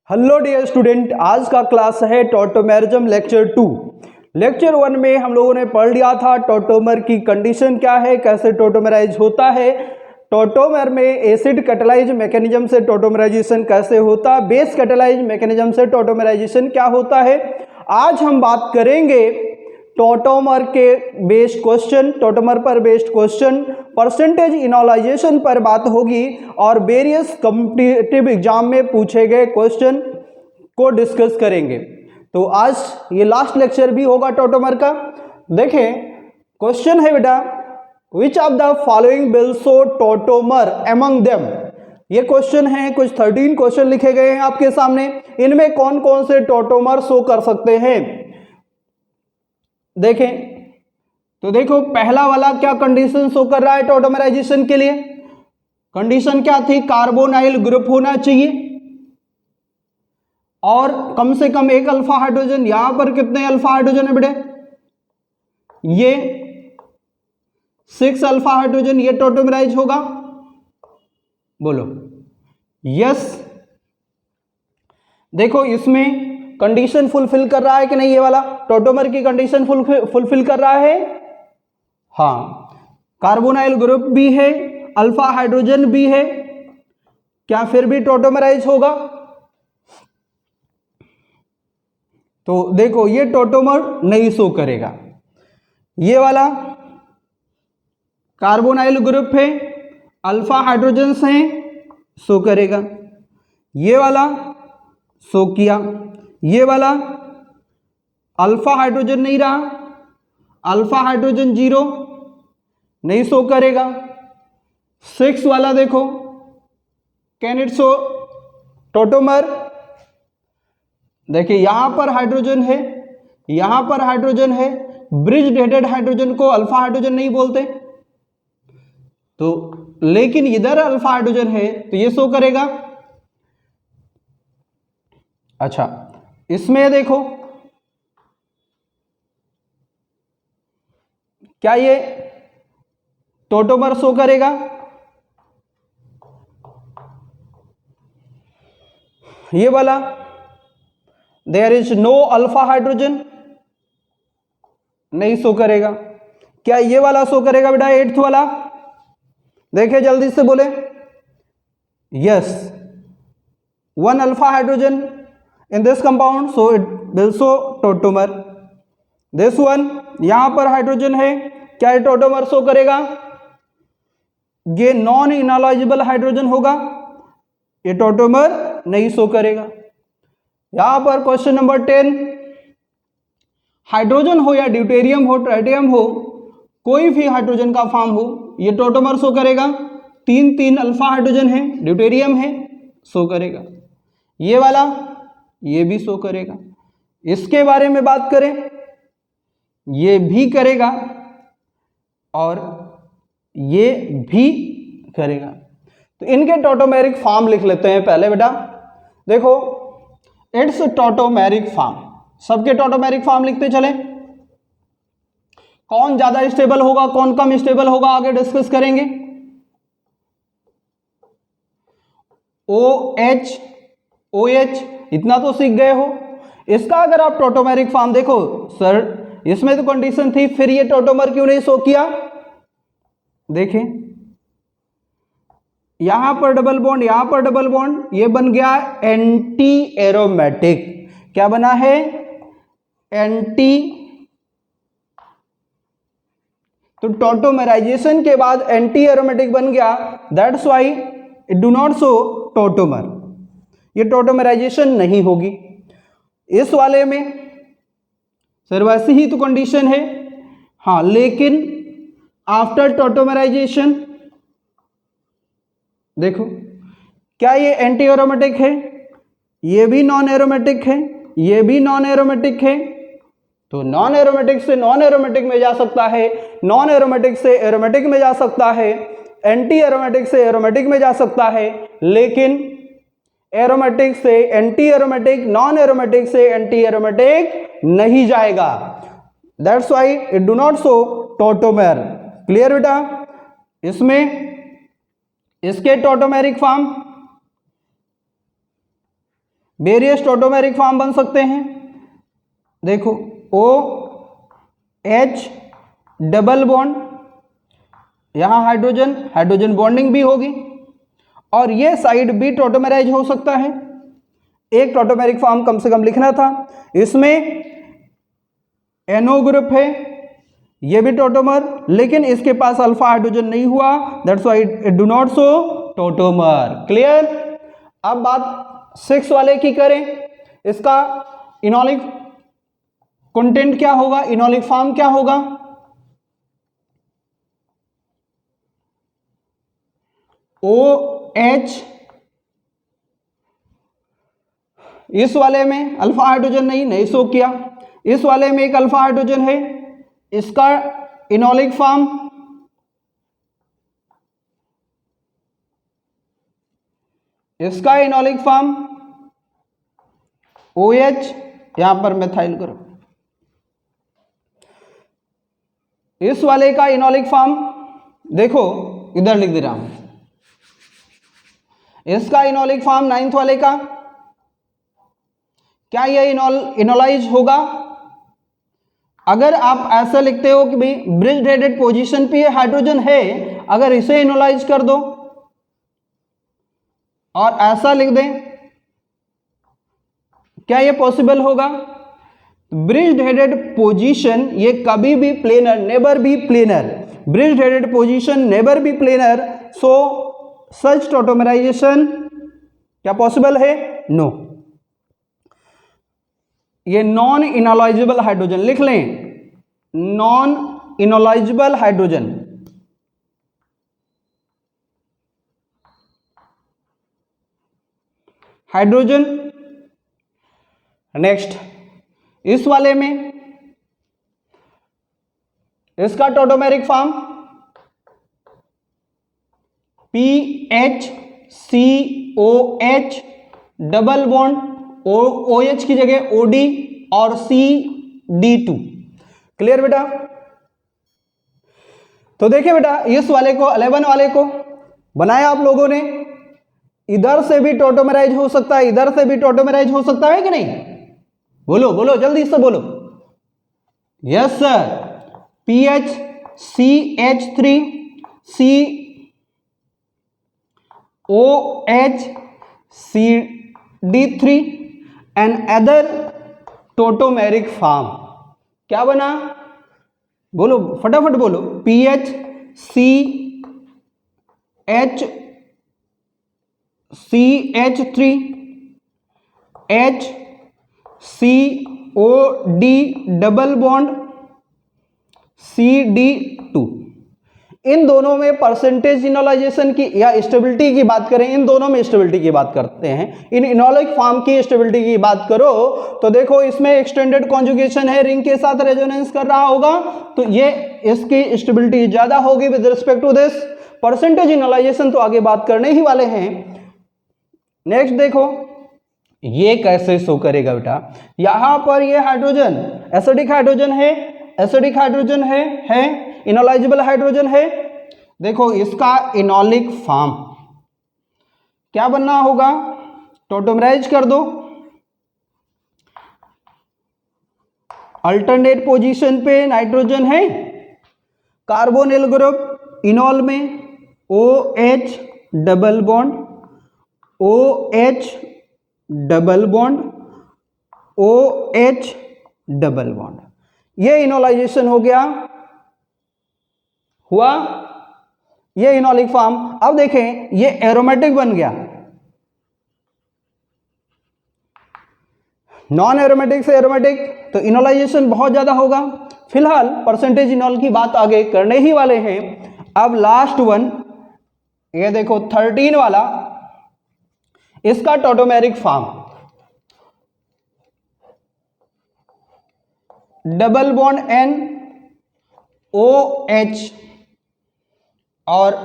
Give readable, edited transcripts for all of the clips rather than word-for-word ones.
Hello dear student, आज का class है टॉटोमेरिज्म लेक्चर 2। लेक्चर 1 में हम लोगों ने पढ़ लिया था टॉटोमर की कंडीशन क्या है, कैसे टॉटोमराइज होता है, टॉटोमर में एसिड कैटालाइज मैकेनिज्म से टॉटोमराइजेशन कैसे होता है, बेस कैटालाइज मैकेनिज्म से टॉटोमराइजेशन क्या होता है। आज हम बात करेंगे टॉटोमर के बेस्ड क्वेश्चन, टॉटोमर पर बेस्ड क्वेश्चन, परसेंटेज इनोलाइजेशन पर बात होगी और वेरियस कॉम्पिटिटिव एग्जाम में पूछे गए क्वेश्चन को डिस्कस करेंगे। तो आज ये लास्ट लेक्चर भी होगा टॉटोमर का। देखें, क्वेश्चन है बेटा, which of the following will show tautomer among them. ये क्वेश्चन है, कुछ 13 क्वेश्चन लिखे गए हैं आपके सामने। इनमें कौन कौन से टॉटोमर शो कर सकते हैं देखें। तो देखो, पहला वाला क्या कंडीशन शो कर रहा है टॉटोमराइजेशन के लिए। कंडीशन क्या थी? कार्बोनाइल ग्रुप होना चाहिए और कम से कम एक अल्फा हाइड्रोजन। यहां पर कितने अल्फा हाइड्रोजन है बेटे? ये 6 अल्फा हाइड्रोजन। ये टॉटोमराइज होगा, बोलो यस। देखो, इसमें कंडीशन फुलफिल कर रहा है कि नहीं? ये वाला टॉटोमर की कंडीशन फुलफिल कर रहा है। हाँ, कार्बोनाइल ग्रुप भी है, अल्फा हाइड्रोजन भी है, क्या फिर भी टॉटोमराइज होगा? तो देखो, ये टॉटोमर नहीं शो करेगा। ये वाला कार्बोनाइल ग्रुप है, अल्फा हाइड्रोजन हैं, शो करेगा। ये वाला शो किया। ये वाला अल्फा हाइड्रोजन नहीं रहा, अल्फा हाइड्रोजन 0, नहीं शो करेगा। 6 वाला देखो, कैन इट शो टॉटोमर? देखिए, यहां पर हाइड्रोजन है, यहां पर हाइड्रोजन है। ब्रिज हेडेड हाइड्रोजन को अल्फा हाइड्रोजन नहीं बोलते, तो लेकिन इधर अल्फा हाइड्रोजन है तो ये शो करेगा। अच्छा, इसमें देखो, क्या ये टॉटोमर शो करेगा? ये वाला there is no alpha hydrogen, नहीं शो करेगा। क्या ये वाला शो करेगा बेटा? 8th वाला देखे, जल्दी से बोले yes. 1 alpha hydrogen in this compound, so it will show tautomer. this one, यहां पर हाइड्रोजन है, क्या ये टॉटोमर शो करेगा? ये नॉन इनोलाइजेबल हाइड्रोजन होगा, ये टॉटोमर नहीं शो करेगा। यहां पर क्वेश्चन नंबर 10, हाइड्रोजन हो या ड्यूटेरियम हो, ट्राइटियम हो, कोई भी हाइड्रोजन का फॉर्म हो, ये टॉटोमर शो करेगा। 3 अल्फा हाइड्रोजन है, ड्यूटेरियम है, शो करेगा। ये वाला, ये भी शो करेगा। इसके बारे में बात करें, ये भी करेगा और ये भी करेगा। तो इनके टॉटोमेरिक फॉर्म लिख लेते हैं पहले बेटा। देखो, इट्स टॉटोमेरिक फॉर्म, सबके टॉटोमेरिक फॉर्म लिखते चले। कौन ज्यादा स्टेबल होगा, कौन कम स्टेबल होगा, आगे डिस्कस करेंगे। OH, OH इतना तो सीख गए हो। इसका अगर आप टॉटोमेरिक फॉर्म देखो, सर इसमें तो कंडीशन थी, फिर ये टॉटोमर क्यों नहीं शो किया? देखें, यहां पर डबल बॉन्ड, यहां पर डबल बॉन्ड, ये बन गया एंटी एरोमेटिक। क्या बना है? एंटी। तो टॉटोमराइजेशन के बाद एंटी एरोमेटिक बन गया, that's why it do not show tautomer. ये टॉटोमराइजेशन नहीं होगी। इस वाले में सर वैसी ही तो कंडीशन है, हाँ, लेकिन आफ्टर टॉटोमराइजेशन देखो, क्या ये एंटी एरोमेटिक है? ये भी नॉन एरोमेटिक है, ये भी नॉन एरोमेटिक है। तो नॉन एरोमेटिक से नॉन एरोमेटिक में जा सकता है, नॉन एरोमेटिक से एरोमेटिक में जा सकता है, एंटी एरोमेटिक से एरोमेटिक में जा सकता है, लेकिन एरोमेटिक से एंटी एरोमेटिक, नॉन एरोमेटिक से एंटी एरोमेटिक नहीं जाएगा। That's why it do not show tautomer. Clear बेटा? इसमें इसके tautomeric form various tautomeric form बन सकते हैं। देखो OH डबल बॉन्ड, यहां हाइड्रोजन हाइड्रोजन बॉन्डिंग भी होगी, और ये साइड भी टॉटोमेराइज हो सकता है। एक टॉटोमेरिक फॉर्म कम से कम लिखना था। इसमें NO ग्रुप है, ये भी टॉटोमर, लेकिन इसके पास अल्फा हाइड्रोजन नहीं हुआ, that's why it do not show tautomer. Clear. अब बात 6 वाले की करें, इसका इनॉलिक कंटेंट क्या होगा, इनॉलिक फॉर्म क्या होगा? OH, इस वाले में अल्फा हाइड्रोजन नहीं शो किया, इस वाले में एक अल्फा हाइड्रोजन है, इसका इनॉलिक फॉर्म OH, यहां पर मिथाइल ग्रुप। इस वाले का इनॉलिक फॉर्म देखो, इधर लिख दे रहा हूं, इसका इनॉलिक फॉर्म 9th वाले का, क्या ये इनोलाइज होगा? अगर आप ऐसा लिखते हो कि भाई ब्रिज हेडेड पोजीशन पे हाइड्रोजन है, अगर इसे इनोलाइज कर दो और ऐसा लिख दें, क्या ये पॉसिबल होगा? ब्रिज हेडेड पोजीशन ये कभी भी planar, never be planar, bridge headed position never be planar, so such tautomerisation क्या पॉसिबल है? नो। ये नॉन इनोलाइजेबल हाइड्रोजन लिख लें, नॉन इनोलाइजेबल हाइड्रोजन, नेक्स्ट इस वाले में इसका tautomeric form PHCOH double bond, OH की जगह OD और CD2। क्लियर बेटा? तो देखिए बेटा, इस वाले को 11 वाले को बनाया आप लोगों ने, इधर से भी टॉटोमेराइज हो सकता है, इधर से भी टॉटोमेराइज हो सकता है कि नहीं? बोलो बोलो जल्दी से बोलो। Yes sir, PHCH3 COH CD3 and other tautomeric form. क्या बना? बोलो फटाफट बोलो। PHCH3 HCOD double bond CD2। इन दोनों में परसेंटेज इनोलाइजेशन की या स्टेबिलिटी की बात करें, इन दोनों में स्टेबिलिटी की बात करते हैं। इन इनोलिक फॉर्म की स्टेबिलिटी की बात करो तो देखो, इसमें एक्सटेंडेड कॉन्जुगेशन है, रिंग के साथ रेजोनेंस कर रहा होगा, तो ये इसकी स्टेबिलिटी ज्यादा होगी with respect to this. Percentage enolization तो आगे बात करने ही वाले हैं। नेक्स्ट देखो, ये कैसे शो करेगा बेटा? यहां पर ये हाइड्रोजन एसिडिक हाइड्रोजन है, इनोलाइजेबल हाइड्रोजन है। देखो इसका इनोलिक फॉर्म क्या बनना होगा? टॉटोमराइज कर दो, अल्टरनेट पोजीशन पे नाइट्रोजन है, कार्बोनिल ग्रुप, इनॉल में OH double bond, OH double bond, OH double bond. ये इनोलाइजेशन हो गया, हुआ ये इनोलिक फॉर्म। अब देखें, ये एरोमेटिक बन गया, नॉन एरोमेटिक से एरोमेटिक, तो इनोलाइजेशन बहुत ज्यादा होगा। फिलहाल परसेंटेज इनॉल की बात आगे करने ही वाले हैं। अब लास्ट वन, ये देखो 13 वाला, इसका tautomeric form double bond NOH और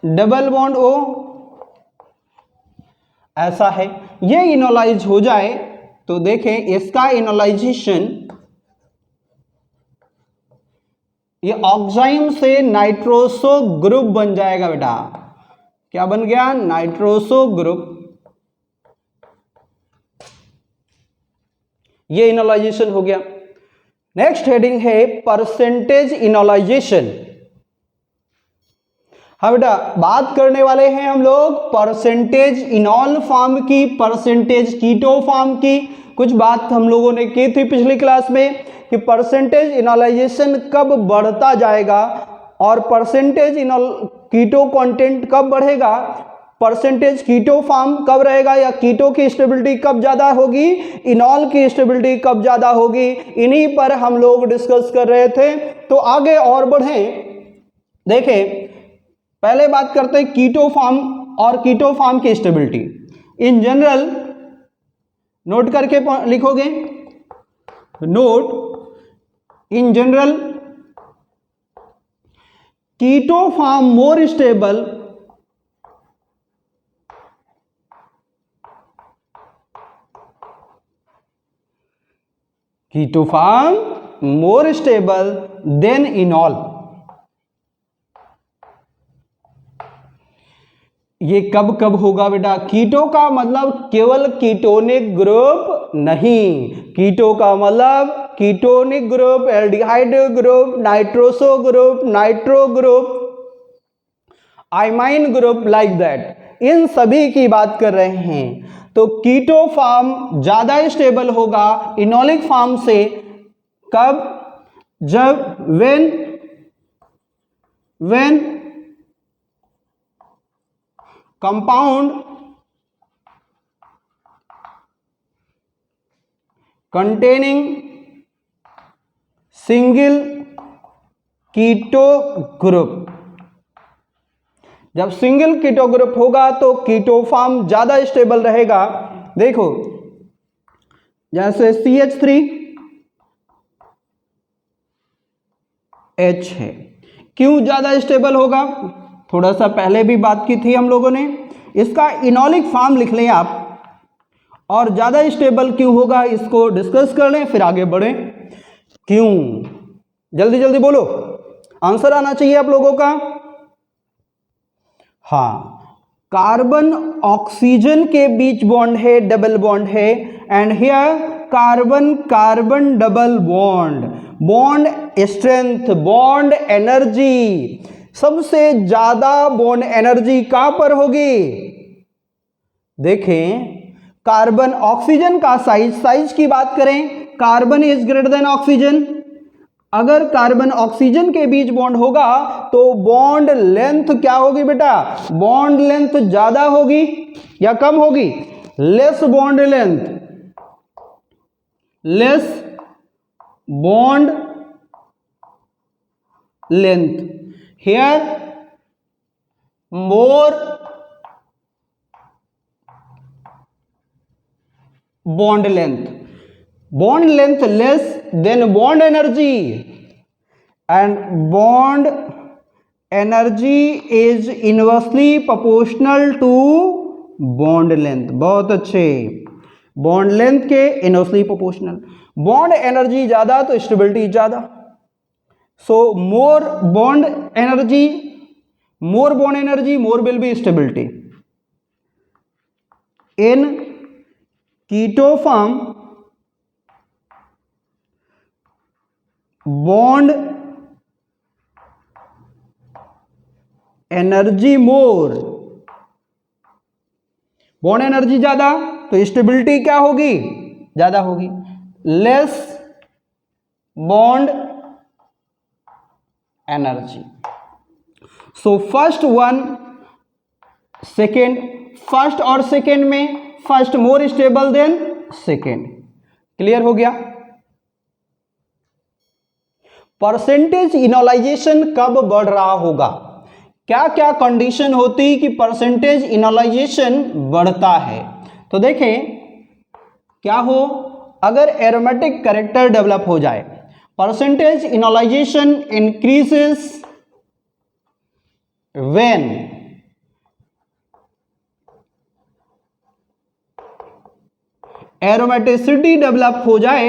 डबल बॉन्ड O, ऐसा है। ये इनोलाइज हो जाए तो देखें इसका इनोलाइजेशन, ये ऑक्साइम से नाइट्रोसो ग्रुप बन जाएगा बेटा। क्या बन गया? Nitroso group. ये इनोलाइजेशन हो गया। नेक्स्ट हेडिंग है परसेंटेज इनोलाइजेशन। हाँ बेटा, बात करने वाले हैं हम लोग परसेंटेज इनॉल फॉर्म की, परसेंटेज कीटो फॉर्म की। कुछ बात हम लोगों ने की थी पिछली क्लास में कि परसेंटेज इनोलाइजेशन कब बढ़ता जाएगा और परसेंटेज इनॉल कीटो कंटेंट कब बढ़ेगा, परसेंटेज कीटो फॉर्म कब रहेगा, या कीटो की स्टेबिलिटी कब ज्यादा होगी, इनॉल की स्टेबिलिटी कब ज्यादा होगी, इन्हीं पर हम लोग डिस्कस कर रहे थे। तो आगे और बढ़ें, देखें पहले बात करते हैं कीटो फॉर्म और कीटो फॉर्म की स्टेबिलिटी। इन जनरल नोट करके लिखोगे, note in general keto form more stable keto form more stable than enol. ये कब कब होगा बेटा? कीटो का मतलब केवल कीटोनिक ग्रुप नहीं, कीटो का मतलब ketonic group, aldehyde group, nitroso group, nitro group, imine group, like that, इन सभी की बात कर रहे हैं। तो कीटो फॉर्म ज्यादा स्टेबल होगा इनोलिक फॉर्म से कब? जब when compound containing single keto group, जब सिंगल कीटो ग्रुप होगा तो कीटो फॉर्म ज्यादा स्टेबल रहेगा। देखो जैसे CH3H है, क्यों ज्यादा स्टेबल होगा? थोड़ा सा पहले भी बात की थी हम लोगों ने, इसका इनॉलिक फॉर्म लिख लें आप, और ज्यादा स्टेबल क्यों होगा इसको डिस्कस कर लें, फिर आगे बढ़ें। क्यों? जल्दी जल्दी बोलो, आंसर आना चाहिए आप लोगों का। हाँ, कार्बन ऑक्सीजन के बीच बॉन्ड है, डबल बॉन्ड है, and here carbon carbon double bond, bond strength, bond energy, सबसे ज्यादा बॉन्ड एनर्जी कहां पर होगी? देखें कार्बन ऑक्सीजन का साइज की बात करें, carbon is greater then oxygen. अगर कार्बन ऑक्सीजन के बीच बॉन्ड होगा तो बॉन्ड लेंथ क्या होगी बेटा? बॉन्ड लेंथ ज्यादा होगी या कम होगी? Less bond length, less bond length, here more bond length, bond length less than bond energy, and bond energy is inversely proportional to bond length। बहुत अच्छे, bond length के इनवर्सली प्रोपोर्शनल, bond energy ज्यादा तो stability ज्यादा। so more bond energy, more will be stability in keto form. Bond energy more, bond energy ज्यादा तो stability क्या होगी? ज्यादा होगी। Less bond energy. So first one second, first और सेकेंड में first more stable than second. Clear हो गया? परसेंटेज इनोलाइजेशन कब बढ़ रहा होगा? क्या क्या कंडीशन होती कि परसेंटेज इनोलाइजेशन बढ़ता है? तो देखें क्या हो, अगर एरोमेटिक कैरेक्टर डेवलप हो जाए, percentage enolisation increases when aromaticity develop हो जाए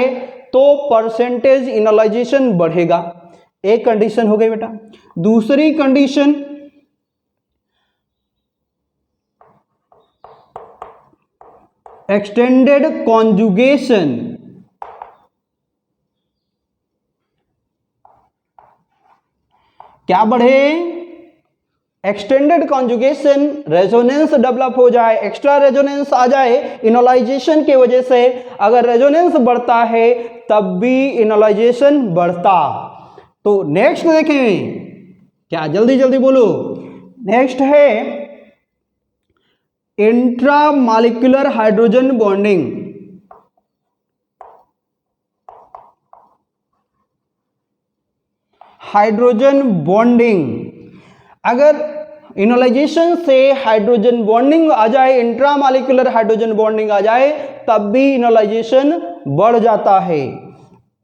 तो परसेंटेज इनोलाइजेशन बढ़ेगा। एक कंडीशन हो गई बेटा। दूसरी कंडीशन, एक्सटेंडेड कॉन्जुगेशन, क्या बढ़े, एक्सटेंडेड कॉन्जुगेशन, रेजोनेंस डेवलप हो जाए, एक्स्ट्रा रेजोनेंस आ जाए इनोलाइजेशन की वजह से। अगर रेजोनेंस बढ़ता है तब भी इनोलाइजेशन बढ़ता। तो नेक्स्ट देखें, क्या जल्दी जल्दी बोलो, नेक्स्ट है intramolecular hydrogen bonding. Hydrogen bonding, अगर इनोलाइजेशन से हाइड्रोजन बॉन्डिंग आ जाए, इंट्रामॉलिक्यूलर हाइड्रोजन बॉन्डिंग आ जाए, तब भी इनोलाइजेशन बढ़ जाता है।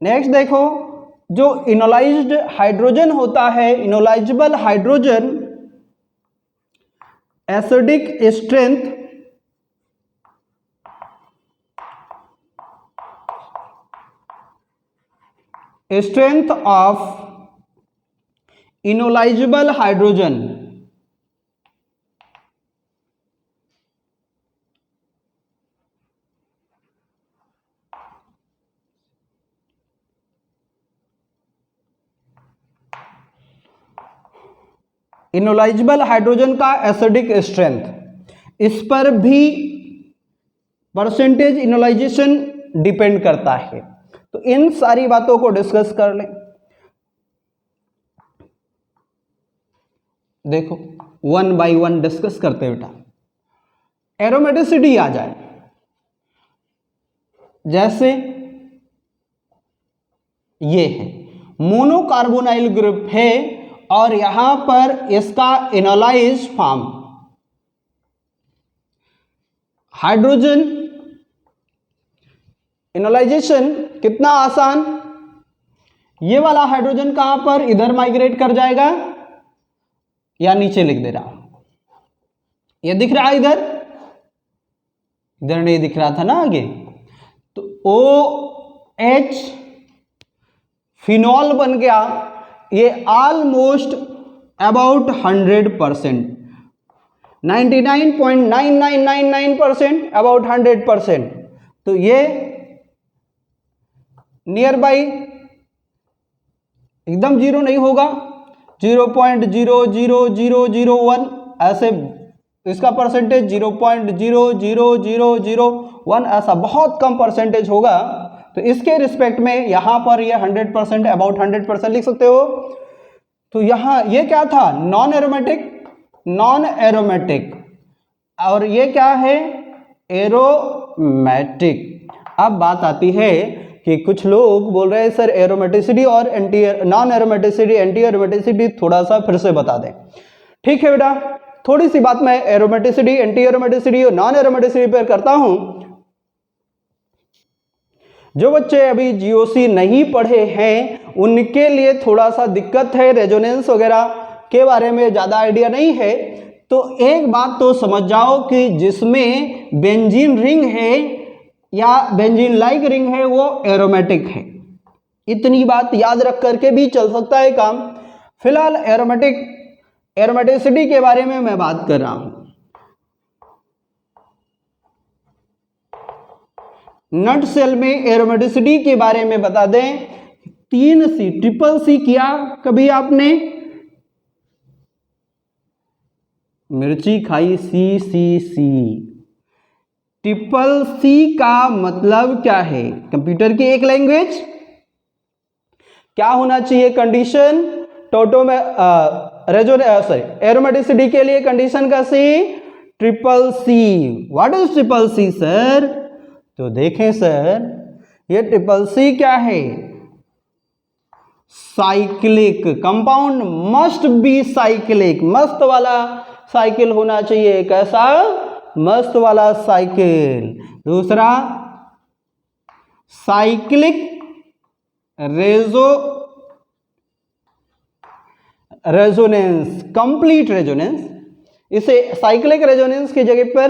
नेक्स्ट देखो, जो इनोलाइज्ड हाइड्रोजन होता है, enolisable hydrogen, acidic strength of enolisable hydrogen, enolisable hydrogen का एसिडिक स्ट्रेंथ, इस पर भी परसेंटेज इनोलाइजेशन डिपेंड करता है। तो इन सारी बातों को डिस्कस कर लें। देखो वन बाय वन डिस्कस करते हैं बेटा। एरोमेटिसिटी आ जाए, जैसे ये है मोनोकार्बोनाइल ग्रुप है और यहां पर इसका इनोलाइज फॉर्म, हाइड्रोजन इनोलाइजेशन कितना आसान, ये वाला हाइड्रोजन कहां पर इधर माइग्रेट कर जाएगा, या नीचे लिख दे रहा हूं, ये दिख रहा है इधर, इधर नहीं दिख रहा था ना आगे। तो OH फिनॉल बन गया, ये ऑलमोस्ट अबाउट 100%, 99.9999% अबाउट 100%। तो ये नियर बाई एकदम जीरो नहीं होगा, 0.00001 ऐसे इसका परसेंटेज 0.00001 ऐसा बहुत कम परसेंटेज होगा। तो इसके रिस्पेक्ट में यहां पर ये 100% अबाउट 100% लिख सकते हो। तो यहां ये क्या था, नॉन एरोमेटिक, और ये क्या है, एरोमेटिक। अब बात आती है कि कुछ लोग बोल रहे हैं सर एरोमेटिसिटी और नॉन एरोमेटिसिटी, एंटी एरोमेटिसिटी थोड़ा सा फिर से बता दें। ठीक है बेटा, थोड़ी सी बात मैं एरोमेटिसिटी, एंटी एरोमेटिसिटी और नॉन एरोमेटिसिटी पर करता हूं। जो बच्चे अभी जीओसी नहीं पढ़े हैं उनके लिए थोड़ा सा दिक्कत है, रेजोनेंस वगैरह के बारे में ज्यादा आइडिया नहीं है। तो एक बात तो समझ जाओ कि जिसमें बेंजीन रिंग है या बेंजीन लाइक रिंग है वो एरोमेटिक है, इतनी बात याद रख करके भी चल सकता है काम। फिलहाल एरोमेटिसिटी के बारे में मैं बात कर रहा हूं। नट सेल में एरोमेटिसिटी के बारे में बता दें, 3C, ट्रिपल सी किया कभी आपने, मिर्ची खाई, CCC। ट्रिपल सी का मतलब क्या है, कंप्यूटर की एक लैंग्वेज। क्या होना चाहिए कंडीशन, एरोमेटिसिटी के लिए कंडीशन का C, triple C. What is triple C sir? तो देखें सर, ये ट्रिपल सी क्या है, cyclic compound, must be cyclic, मस्त वाला साइकिल होना चाहिए। कैसा, मस्त वाला साइकिल। दूसरा साइक्लिक रेजोनेंस, कंप्लीट रेजोनेंस। इसे साइक्लिक रेजोनेंस की जगह पर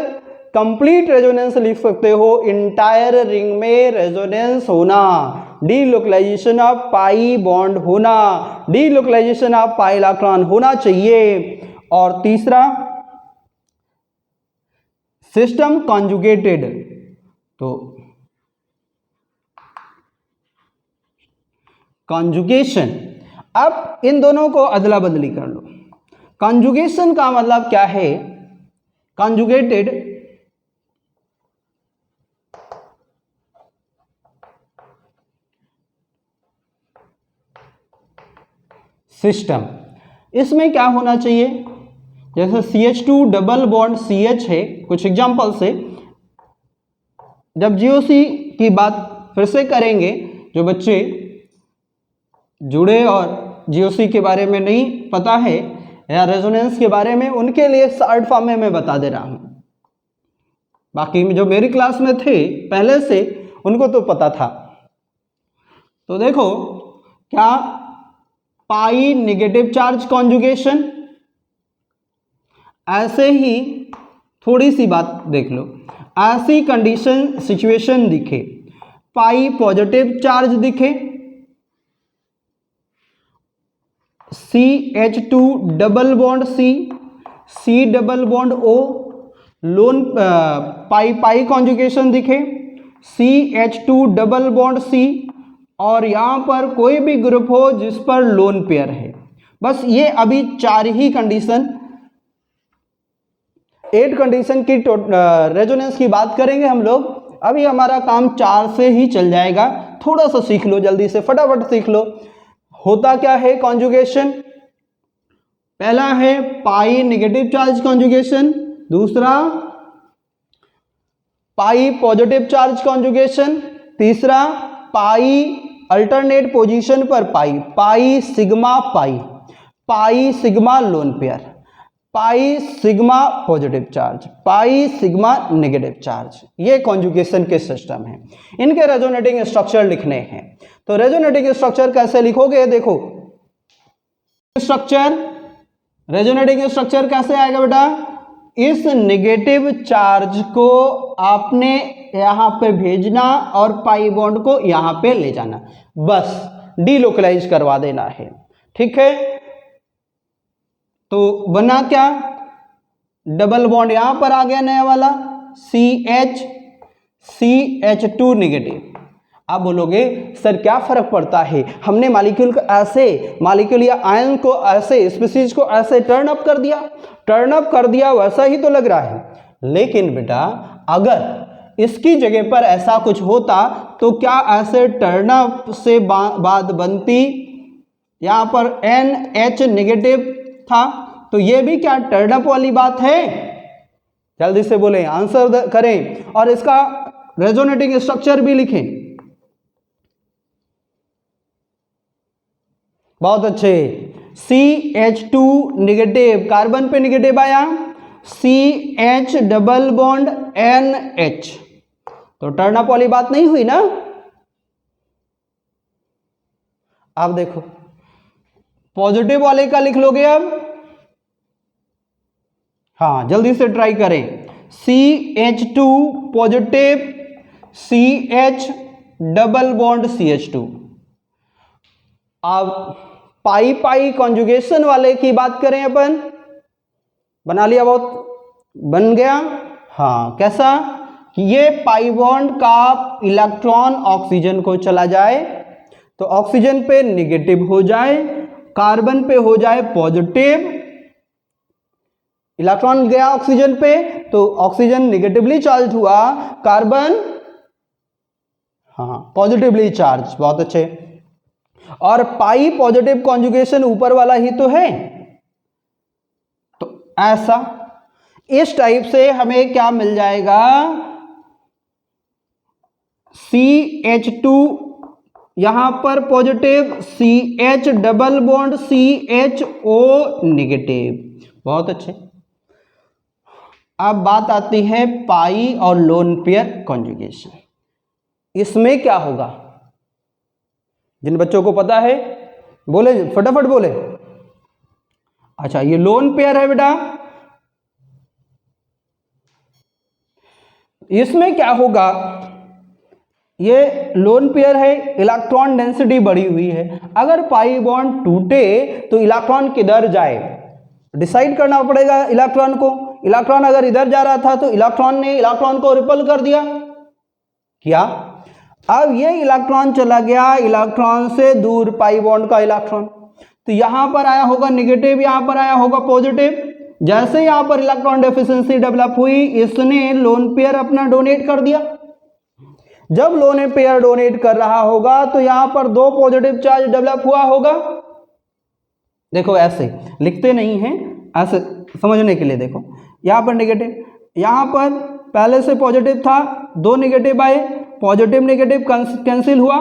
कंप्लीट रेजोनेंस लिख सकते हो। इंटायर रिंग में रेजोनेंस होना, डीलोकलाइजेशन ऑफ पाई बॉन्ड होना, डीलोकलाइजेशन ऑफ पाई इलेक्ट्रॉन होना चाहिए। और तीसरा सिस्टम कॉन्जुगेटेड, तो कॉन्जुगेशन अब इन दोनों को अदला बदली कर लो। कॉन्जुगेशन का मतलब क्या है? कॉन्जुगेटेड सिस्टम, इसमें क्या होना चाहिए? जैसे CH2 डबल बॉन्ड CH है, कुछ एग्जांपल से जब GOC की बात फिर से करेंगे, जो बच्चे जुड़े और GOC के बारे में नहीं पता है या रेजोनेंस के बारे में, उनके लिए शॉर्ट फॉर्म में मैं बता दे रहा हूं। बाकी जो मेरी क्लास में थे पहले से उनको तो पता था। तो देखो क्या पाई नेगेटिव चार्ज कॉन्जुगेशन, ऐसे ही थोड़ी सी बात देख लो, ऐसी कंडीशन सिचुएशन दिखे, पाई पॉजिटिव चार्ज दिखे, CH2 double bond C double bond O, lone pi pi conjugation दिखे, CH2 डबल बॉन्ड C, और यहां पर कोई भी ग्रुप हो जिस पर लोन पेयर है। बस ये अभी 4 ही कंडीशन, 8 कंडीशन की रेजोनेंस की बात करेंगे हम लोग। अभी हमारा काम 4 से ही चल जाएगा। थोड़ा सा सीख लो, जल्दी से फटाफट सीख लो। होता क्या है कॉन्जुगेशन? पहला है पाई नेगेटिव चार्ज कॉन्जुगेशन, दूसरा पाई पॉजिटिव चार्ज कॉन्जुगेशन, तीसरा पाई अल्टरनेट पोजीशन पर pi sigma lone pair, pi sigma positive charge, pi sigma negative charge. ये कॉन्जुगेशन के सिस्टम है। इनके रेजोनेटिंग स्ट्रक्चर लिखने हैं। तो रेजोनेटिंग स्ट्रक्चर कैसे लिखोगे? देखो स्ट्रक्चर, रेजोनेटिंग स्ट्रक्चर कैसे आएगा बेटा? इस नेगेटिव चार्ज को आपने यहां पे भेजना और पाई बॉन्ड को यहां पे ले जाना, बस डीलोकलाइज करवा देना है। ठीक है, तो बना क्या? डबल बॉन्ड यहां पर आ गया नया वाला CH2 नेगेटिव। आप बोलोगे सर क्या फर्क पड़ता है, हमने मॉलिक्यूल को ऐसे, मॉलिक्यूल या आयन को ऐसे, स्पीशीज को ऐसे टर्न अप कर दिया, वैसा ही तो लग रहा है। लेकिन बेटा अगर इसकी जगह पर ऐसा कुछ होता तो क्या ऐसे टर्न अप से बाद बनती? यहां पर NH नेगेटिव था, तो ये भी क्या टर्न अप वाली बात है? जल्दी से बोलें, आंसर करें और इसका रेजोनेटिंग स्ट्रक्चर भी लिखें। बहुत अच्छे। CH2 नेगेटिव, कार्बन पे नेगेटिव आया, CH डबल बॉन्ड NH, तो टर्न अप वाली बात नहीं हुई ना? आप देखो पॉजिटिव वाले का लिख लोगे अब? हाँ जल्दी से ट्राई करें। CH2 positive, CH double bond CH2। अब पाई पाई कॉन्जुगेशन वाले की बात करें अपन, बना लिया, बहुत बन गया। हाँ कैसा? कि ये पाई बॉन्ड का इलेक्ट्रॉन ऑक्सीजन को चला जाए तो ऑक्सीजन पे नेगेटिव हो जाए, कार्बन पे हो जाए पॉजिटिव, इलेक्ट्रॉन गया ऑक्सीजन पे तो ऑक्सीजन नेगेटिवली चार्ज हुआ, कार्बन हाँ पॉजिटिवली चार्ज। बहुत अच्छे। और पाई पॉजिटिव कॉन्जुगेशन ऊपर वाला ही तो है, तो ऐसा इस टाइप से हमें क्या मिल जाएगा? CH2 यहां पर positive, CH double bond CHO negative. बहुत अच्छे। अब बात आती है पाई और लोन पेयर कॉन्जुगेशन। इसमें क्या होगा? जिन बच्चों को पता है बोले, फटाफट बोले। अच्छा ये लोन पेयर है बेटा, इसमें क्या होगा? ये लोन पेयर है, इलेक्ट्रॉन डेंसिटी बढ़ी हुई है। अगर पाई बॉन्ड टूटे तो इलेक्ट्रॉन किधर जाए डिसाइड करना पड़ेगा इलेक्ट्रॉन को। इलेक्ट्रॉन अगर इधर जा रहा था तो इलेक्ट्रॉन ने इलेक्ट्रॉन को रिपल कर दिया क्या? अब ये इलेक्ट्रॉन चला गया इलेक्ट्रॉन से दूर, पाई बॉन्ड का इलेक्ट्रॉन, तो यहाँ पर आया होगा नेगेटिव, यहाँ पर आया होगा पॉजिटिव। जैसे यहाँ पर इलेक्ट्रॉन डेफिशिएंसी डेवलप हुई, इसने लोन पेयर अपना डोनेट कर दिया। जब लोन पेयर डोनेट कर रहा होगा तो यहाँ पर 2 पॉजिटिव चार्ज डेवलप हुआ होगा। देखो ऐसे लिखते नहीं हैं, ऐसे समझने के लिए देखो, यहाँ पर नेगेटिव, यहाँ पर पहले से पॉजिटिव था, 2 नेगेटिव आए, पॉजिटिव नेगेटिव कैंसिल हुआ,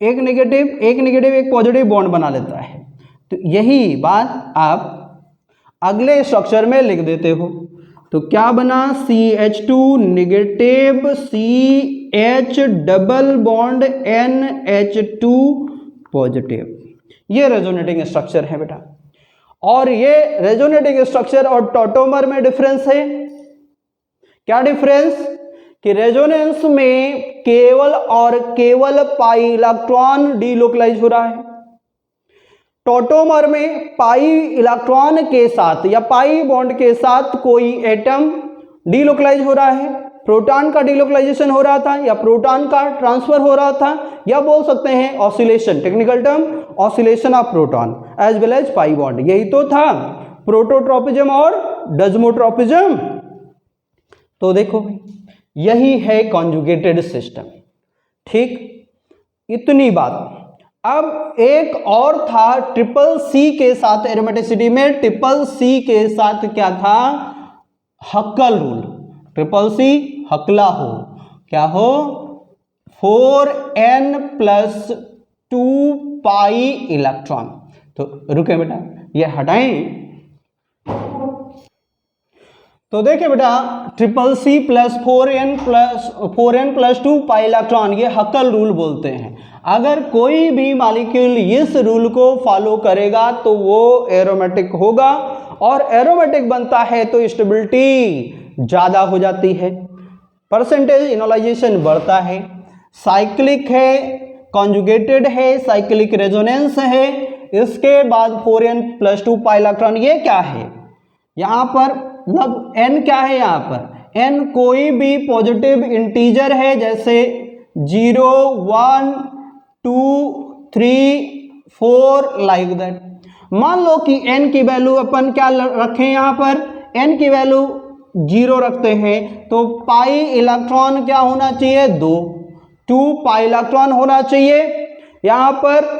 एक नेगेटिव एक पॉजिटिव बॉन्ड बना लेता है। तो यही बात आप अगले स्ट्रक्चर में लिख देते हो। तो क्या बना, CH2 negative CH double bond NH2 positive. ये रेजोनेटिंग स्ट्रक्चर है बेटा। और ये रेजोनेटिंग स्ट्रक्चर और टॉटोमर में डिफरेंस है। क्या डिफरेंस, कि रेजोनेंस में केवल और केवल पाई इलेक्ट्रॉन डीलोकलाइज हो रहा है। टॉटोमर में पाई इलेक्ट्रॉन के साथ या पाई बॉन्ड के साथ कोई एटम डीलोकलाइज हो रहा है, प्रोटॉन का डीलोकलाइजेशन हो रहा था या प्रोटॉन का ट्रांसफर हो रहा था, या बोल सकते हैं oscillation, technical term oscillation of proton as well as pi bond. यही तो था प्रोटोट्रोपिज्म और डेस्मोट्रोपिज्म। तो देखो भाई, यही है कॉन्जुगेटेड सिस्टम। ठीक, इतनी बात। अब एक और था ट्रिपल सी के साथ एरोमेटिसिटी में, ट्रिपल सी के साथ क्या था, हक्कल रूल। ट्रिपल सी हकला हो, क्या हो, 4n + 2 पाई इलेक्ट्रॉन। तो रुके बेटा, ये हटाएं। तो देखिए बेटा, triple C + 4n + 2 pi electron, ये हक्कल रूल बोलते हैं। अगर कोई भी मॉलिक्यूल इस रूल को फॉलो करेगा तो वो एरोमेटिक होगा, और एरोमेटिक बनता है तो स्टेबिलिटी ज्यादा हो जाती है, परसेंटेज इनोलाइजेशन बढ़ता है, साइक्लिक है, कॉन्जुगेटेड है, साइक्लिक रेजोनेंस है। इसके बाद 4n + 2 पाई इलेक्ट्रॉन, ये क्या है यहाँ पर, मतलब n क्या है यहाँ पर, n कोई भी पॉजिटिव इंटीजर है, जैसे 0 1 2 3 4 लाइक दैट। मान लो कि n की वैल्यू अपन क्या रखें, यहाँ पर n की वैल्यू 0 रखते हैं, तो पाई इलेक्ट्रॉन क्या होना चाहिए, 2 पाई इलेक्ट्रॉन होना चाहिए। यहाँ पर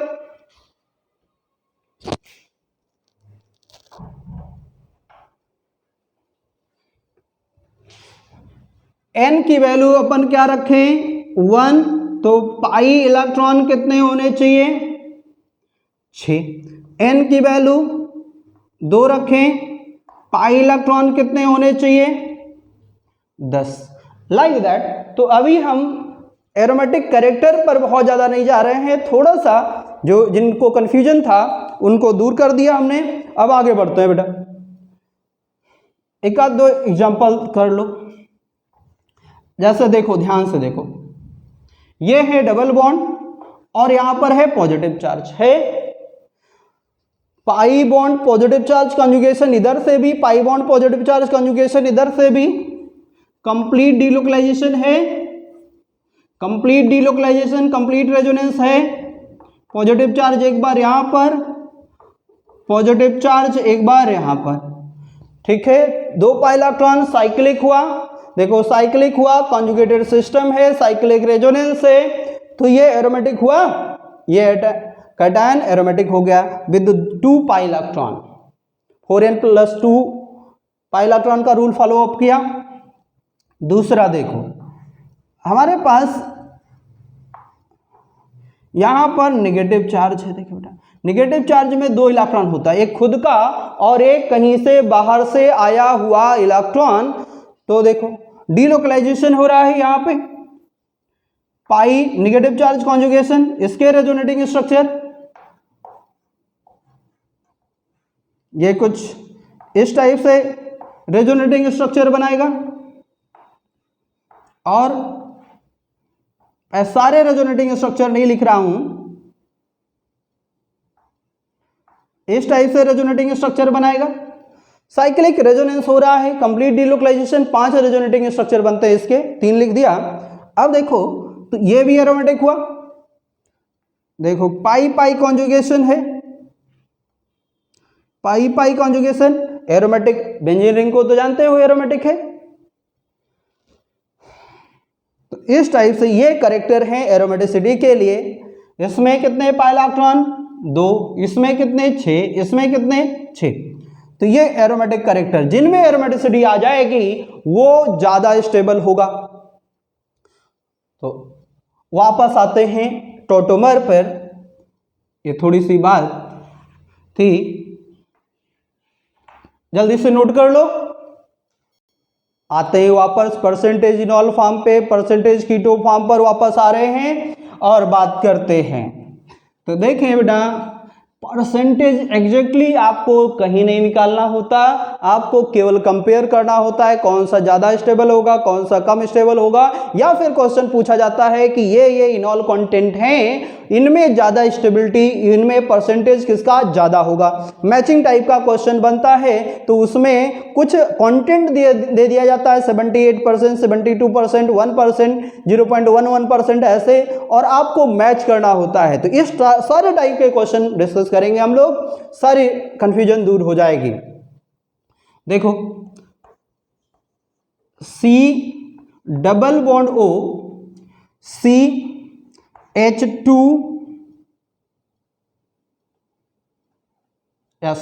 n की वैल्यू अपन क्या रखें, 1, तो पाई इलेक्ट्रॉन कितने होने चाहिए, 6। n की वैल्यू 2 रखें, पाई इलेक्ट्रॉन कितने होने चाहिए, 10, लाइक दैट। तो अभी हम एरोमेटिक कैरेक्टर पर बहुत ज़्यादा नहीं जा रहे हैं, थोड़ा सा जो जिनको कन्फ्यूजन था उनको दूर कर दिया हमने। अब आगे बढ़ते हैं बेटा, एक आध 2 एग्जाम्पल कर लो। जैसे देखो, ध्यान से देखो, ये है डबल बॉन्ड और यहां पर है पॉजिटिव चार्ज, है pi bond positive charge conjugation इधर से भी, pi bond positive charge conjugation इधर से भी, कंप्लीट डीलोकलाइजेशन है, कंप्लीट डीलोकलाइजेशन, कंप्लीट रेजोनेंस है। पॉजिटिव चार्ज एक बार यहां पर, पॉजिटिव चार्ज एक बार यहां पर, ठीक है। 2 पाई इलेक्ट्रॉन साइक्लिक हुआ, देखो साइक्लिक हुआ, कॉन्जुगेटेड सिस्टम है, साइक्लिक रेजोनेंस है, तो ये एरोमेटिक हुआ, ये कैटायन एरोमेटिक हो गया with 2 pi electron. 4n + 2 pi electron का रूल फॉलो अप किया। दूसरा देखो, हमारे पास यहां पर नेगेटिव चार्ज है। देखिए बेटा, नेगेटिव चार्ज में 2 इलेक्ट्रॉन होता है, एक खुद का और एक कहीं से बाहर से आया हुआ इलेक्ट्रॉन। तो देखो डीलोकलाइजेशन हो रहा है यहाँ पे, पाई नेगेटिव चार्ज कॉन्जुगेशन, इसके रेजोनेटिंग स्ट्रक्चर ये कुछ इस टाइप से रेजोनेटिंग स्ट्रक्चर बनाएगा, और मैं सारे रेजोनेटिंग स्ट्रक्चर नहीं लिख रहा हूं, इस टाइप से रेजोनेटिंग स्ट्रक्चर बनाएगा। साइक्लिक रेजोनेंस हो रहा है, कंप्लीट डीलोकलाइजेशन, 5 रेजोनेटिंग स्ट्रक्चर बनते हैं इसके, 3 लिख दिया। अब देखो, तो ये भी एरोमेटिक हुआ, देखो पाई पाई कॉन्जुगेशन है, पाई pi conjugation, aromatic benzene ring को तो जानते हो एरोमेटिक है। तो इस टाइप से ये करेक्टर हैं एरोमेटिसिटी के लिए। इसमें कितने पाई इलेक्ट्रॉन 2, इसमें कितने 6, इसमें कितने 6। तो ये एरोमेटिक करेक्टर जिनमें एरोमेटिसिटी आ जाएगी वो ज्यादा स्टेबल होगा। तो वापस आते हैं टॉटोमर पर। ये थोड़ी सी बात थी, जल्दी से नोट कर लो। आते हैं वापस परसेंटेज इनॉल फॉर्म पे, परसेंटेज कीटो फॉर्म पर वापस आ रहे हैं और बात करते हैं। तो देखें बेटा, परसेंटेज एग्जैक्टली आपको कहीं नहीं निकालना होता, आपको केवल कंपेयर करना होता है कौन सा ज़्यादा स्टेबल होगा, कौन सा कम स्टेबल होगा। या फिर क्वेश्चन पूछा जाता है कि ये इनॉल कंटेंट हैं, इनमें ज़्यादा स्टेबिलिटी, इनमें परसेंटेज किसका ज़्यादा होगा। मैचिंग टाइप का क्वेश्चन बनता है तो उसमें कुछ कंटेंट दे दिया जाता है 78%, 72%, 1%, 0.11% ऐसे, और आपको मैच करना होता है। तो इस सारे टाइप के क्वेश्चन डिस्कस करेंगे हम लोग, सारी कंफ्यूजन दूर हो जाएगी। देखो, C double bond O, CH2 या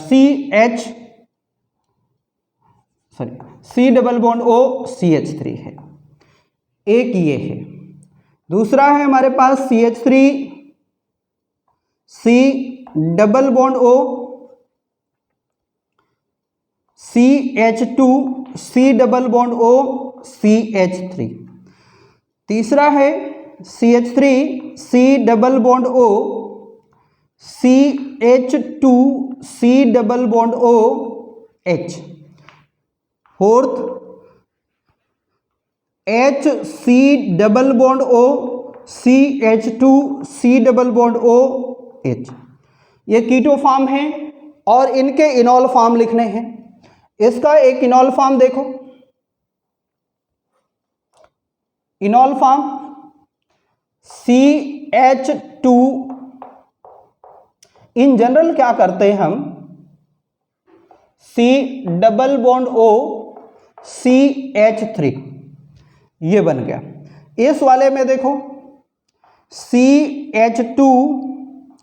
C double bond O CH3 है, एक ये है। दूसरा है हमारे पास CH3 C double bond O CH2 C double bond O CH3। तीसरा है CH3 C double bond O CH2 C double bond O H। Fourth HC double bond O CH2 C double bond O H। ये कीटो form है और इनके इनॉल form लिखने हैं। इसका एक इनॉल फॉर्म देखो, इनॉल फॉर्म CH2। इन जनरल क्या करते हैं हम, C double bond O CH3, ये बन गया। इस वाले में देखो CH2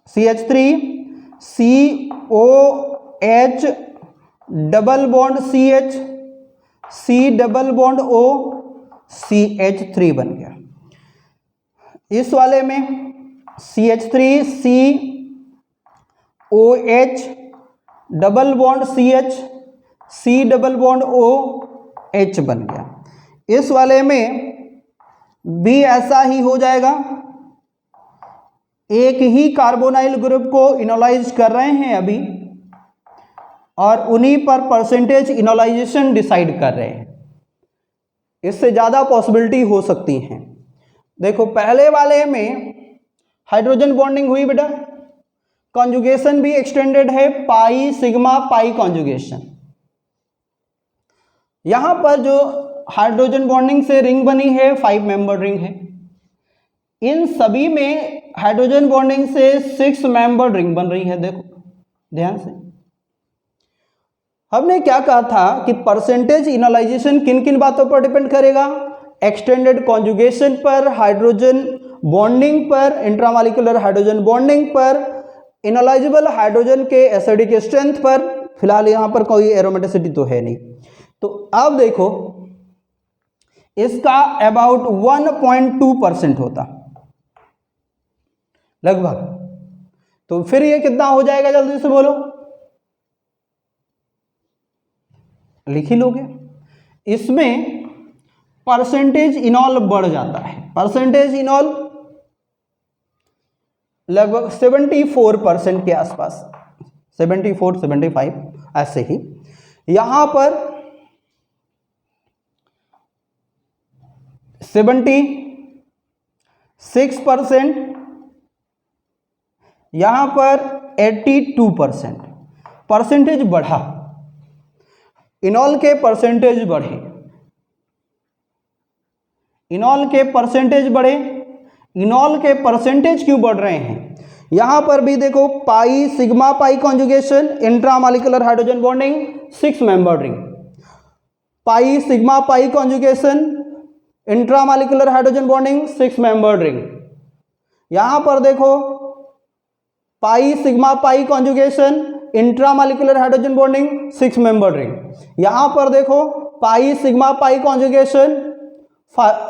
CH3 COH double bond CH C double bond O CH3 बन गया। इस वाले में CH3 COH double bond CH C double bond O H बन गया। इस वाले में भी ऐसा ही हो जाएगा, एक ही कार्बोनाइल ग्रुप को इनोलाइज कर रहे हैं अभी और उन्हीं पर परसेंटेज इनोलाइजेशन डिसाइड कर रहे हैं। इससे ज़्यादा पॉसिबिलिटी हो सकती हैं। देखो, पहले वाले में हाइड्रोजन बॉन्डिंग हुई बेटा, कॉन्जुगेशन भी एक्सटेंडेड है, पाई सिग्मा पाई कॉन्जुगेशन। यहां पर जो हाइड्रोजन बॉन्डिंग से रिंग बनी है 5 मेंबर रिंग है। इन सभी में हाइड्रोजन बॉन्डिंग से 6 मेंबर रिंग बन रही है। देखो ध्यान से, हमने क्या कहा था कि परसेंटेज इनोलाइजेशन किन किन बातों पर डिपेंड करेगा, एक्सटेंडेड कॉन्जुगेशन पर, हाइड्रोजन बॉन्डिंग पर, इंट्रामॉलिक्यूलर हाइड्रोजन बॉन्डिंग पर, इनोलाइजेबल हाइड्रोजन के एसिडिक स्ट्रेंथ पर। फिलहाल यहां पर कोई एरोमेटिसिटी तो है नहीं। तो अब देखो, इसका अबाउट 1.2% होता लगभग। तो फिर ये कितना हो जाएगा, जल्दी से बोलो, लिख ही लोगे। इसमें परसेंटेज इनॉल बढ़ जाता है, परसेंटेज इनॉल लगभग 74% के आसपास, 74-75 ऐसे ही। यहां पर 76%, यहां पर 82%। परसेंटेज बढ़ा, इनॉल के परसेंटेज बढ़े, इनॉल के परसेंटेज बढ़े। इनॉल के परसेंटेज क्यों बढ़ रहे हैं, यहां पर भी देखो pi sigma pi conjugation intramolecular hydrogen bonding 6 membered ring, pi sigma pi conjugation intramolecular hydrogen bonding 6 membered ring. यहां पर देखो pi sigma pi conjugation intramolecular hydrogen bonding 6 membered ring. यहां पर देखो pi sigma pi conjugation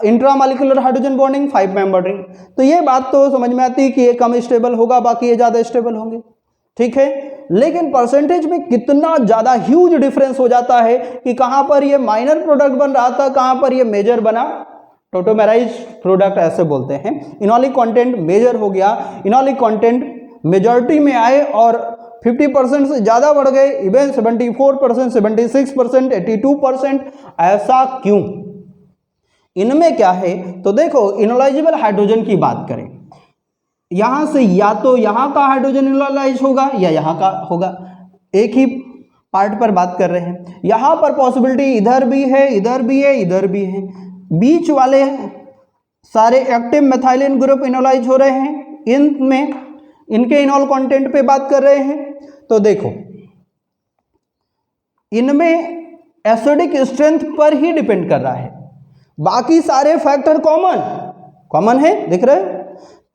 intramolecular hydrogen bonding 5 membered ring. तो ये बात तो समझ में आती है कि ये कम स्टेबल होगा, बाकी ये ज्यादा स्टेबल होंगे, ठीक है। लेकिन परसेंटेज में कितना ज्यादा ह्यूज डिफरेंस हो जाता है कि कहां पर ये माइनर प्रोडक्ट बन रहा था, कहां पर ये मेजर बना, टॉटोमेराइज प्रोडक्ट ऐसे बोलते हैं। इनॉलिक कंटेंट मेजर हो गया, इनॉलिक कंटेंट मेजॉरिटी में आए और 50% से ज्यादा बढ़ गए, इवन 74%, 76%, 82%। ऐसा क्यों? इनमें क्या है तो देखो, इनोलाइजेबल हाइड्रोजन की बात करें, यहां से या तो यहां का हाइड्रोजन इनोलाइज होगा या यहां का होगा, एक ही पार्ट पर बात कर रहे हैं। यहां पर पॉसिबिलिटी इधर भी है, इधर भी है, इधर भी है, बीच वाले सारे एक्टिव मेथाइलिन ग्रुप इनोलाइज हो रहे हैं। इनमें इनके इनॉल कंटेंट पे बात कर रहे हैं तो देखो इनमें एसिडिक स्ट्रेंथ पर ही डिपेंड कर रहा है, बाकी सारे फैक्टर कॉमन है, दिख रहे हैं।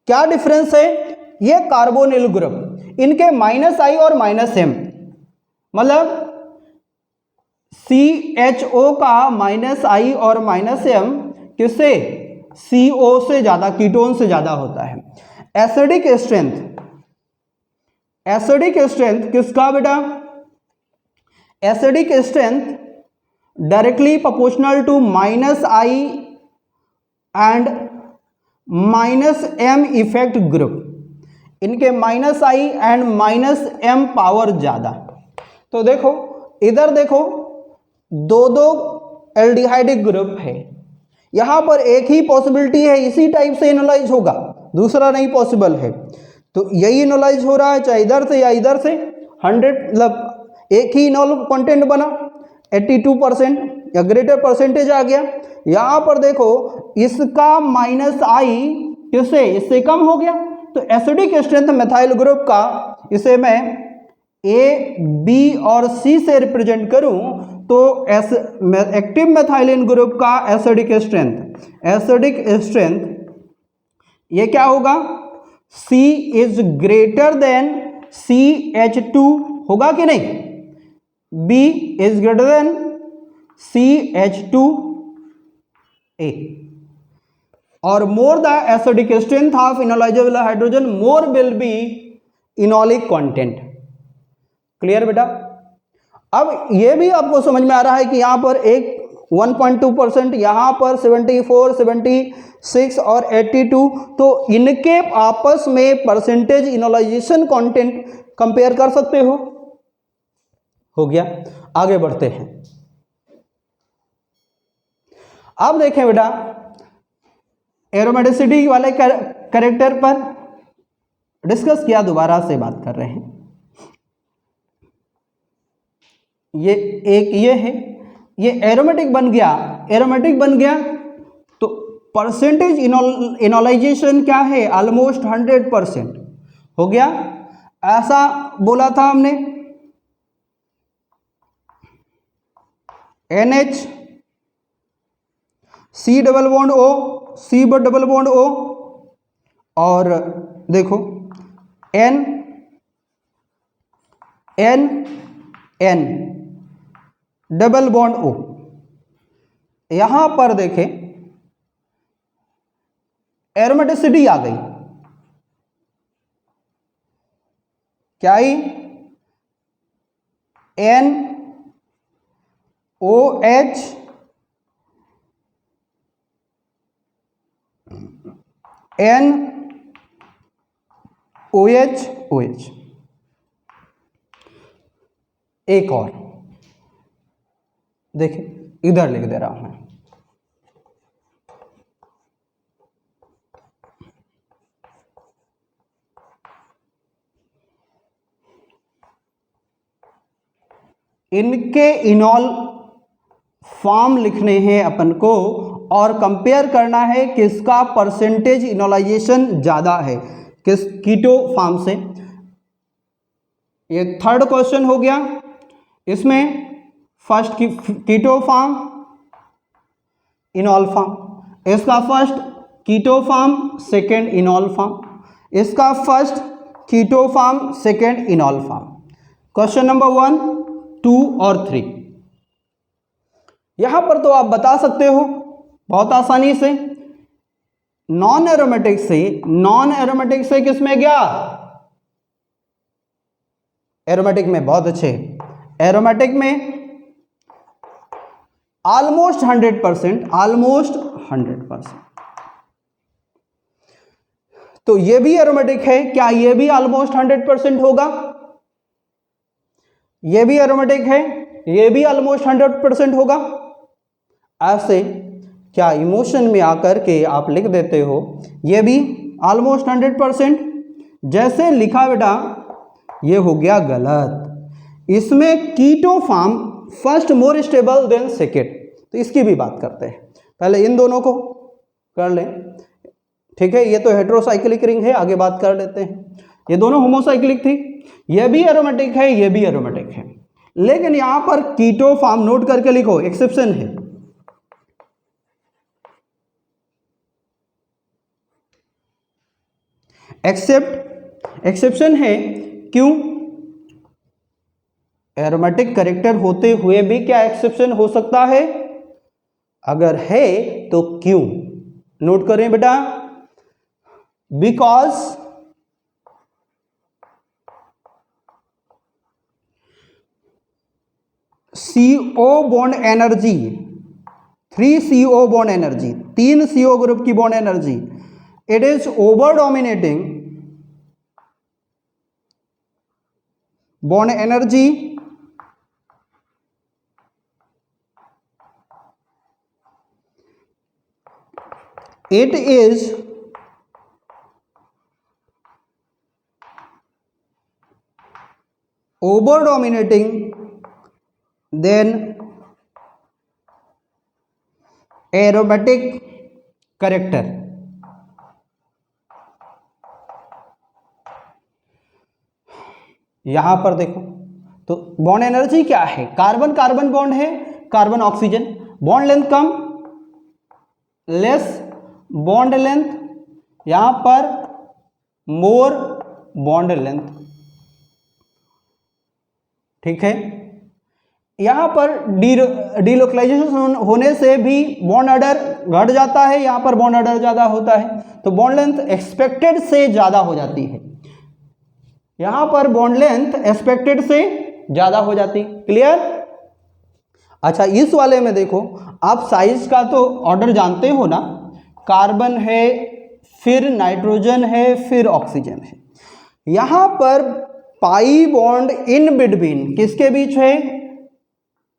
क्या डिफरेंस है? ये कार्बोनिल ग्रुप, इनके -I और -M, मतलब CHO का -I और -M किससे? CO से ज्यादा, कीटोन से ज्यादा होता है। एसिडिक स्ट्रेंथ किसका बेटा? Acidic strength directly proportional to -I and -M effect group, इनके -I एंड -M पावर ज्यादा। तो देखो इधर देखो दो एल्डिहाइडिक ग्रुप है, यहां पर एक ही पॉसिबिलिटी है इसी टाइप से इनोलाइज होगा, दूसरा नहीं पॉसिबल है। तो यही इनोलाइज हो रहा है चाहे इधर से या इधर से, 100 मतलब एक ही इनोल कंटेंट बना, 82% या ग्रेटर परसेंटेज आ गया। यहां पर देखो इसका -I किससे? इससे कम हो गया। तो एसिडिक स्ट्रेंथ मेथाइल ग्रुप का, इसे मैं A, B और C से रिप्रेजेंट करूं तो एक्टिव मेथाइलिन ग्रुप का एसिडिक स्ट्रेंथ ये क्या होगा? C is greater then CH2 होगा कि नहीं? B is greater then CH2A और more the acidic strength of enolisable hydrogen more will be enolic content. Clear बेटा? अब यह भी आपको समझ में आ रहा है कि यहां पर एक 1.2%, यहां पर 74, 76 और 82, तो इनके आपस में परसेंटेज इनोलाइजेशन कंटेंट कंपेयर कर सकते हो गया। आगे बढ़ते हैं। अब देखें बेटा, एरोमेटिसिटी वाले कैरेक्टर पर डिस्कस किया, दोबारा से बात कर रहे हैं। ये एक ये है, ये एरोमेटिक बन गया तो परसेंटेज इनोलाइजेशन क्या है? ऑलमोस्ट 100% हो गया, ऐसा बोला था हमने। NH C double bond O, C double bond O और देखो N डबल बॉन्ड O। यहां पर देखें एरोमेटिसिटी आ गई, क्या आई? NOH NOH। एक और देखिए, इधर लिख दे रहा हूं मैं, इनके इनॉल फॉर्म लिखने हैं अपन को और कंपेयर करना है किसका परसेंटेज इनोलाइजेशन ज्यादा है। किस कीटो फॉर्म से। ये थर्ड क्वेश्चन हो गया। इसमें first keto form, enol form. इसका first keto form, second enol form. इसका first keto form, second enol form. Question number 1, 2 और 3। यहां पर तो आप बता सकते हो बहुत आसानी से, नॉन एरोमेटिक से किस में गया, एरोमेटिक में। बहुत अच्छे, एरोमेटिक में ऑलमोस्ट 100%। तो ये भी एरोमेटिक है, क्या ये भी ऑलमोस्ट 100% होगा? ये भी एरोमेटिक है, ये भी ऑलमोस्ट 100% होगा। ऐसे क्या इमोशन में आकर के आप लिख देते हो ये भी ऑलमोस्ट 100%, जैसे लिखा बेटा ये हो गया गलत। इसमें keto form first more stable than second, तो इसकी भी बात करते हैं। पहले इन दोनों को कर लें, ठीक है। ये तो हेटेरोसाइक्लिक रिंग है, आगे बात कर लेते हैं। ये दोनों होमोसाइक्लिक थी, ये भी एरोमेटिक है, ये भी एरोमेटिक है, लेकिन यहां पर कीटो फॉर्म नोट करके लिखो, एक्सेप्शन है। एक्सेप्शन है, क्यों? एरोमेटिक कैरेक्टर होते हुए भी क्या एक्सेप्शन हो सकता है? अगर है तो क्यों? नोट करें बेटा, because CO bond energy, 3 CO bond energy, 3 CO group की bond energy, it is over dominating bond energy it is over dominating than aromatic character। यहां पर देखो तो बॉन्ड एनर्जी क्या है, कार्बन कार्बन बॉन्ड है, कार्बन ऑक्सीजन, बॉन्ड लेंथ कम, less bond length, यहां पर मोर बॉन्ड लेंथ, ठीक है। यहां पर डीलोकलाइजेशन होने से भी बॉन्ड ऑर्डर घट जाता है, यहां पर बॉन्ड ऑर्डर ज्यादा होता है, तो बॉन्ड लेंथ एक्सपेक्टेड से ज्यादा हो जाती है, यहां पर बॉन्ड लेंथ एक्सपेक्टेड से ज्यादा हो जाती। क्लियर? अच्छा, इस वाले में देखो, आप साइज का तो ऑर्डर जानते हो ना, कार्बन है, फिर नाइट्रोजन है, फिर ऑक्सीजन है। यहां पर पाई बॉन्ड इन बिटवीन किसके बीच है?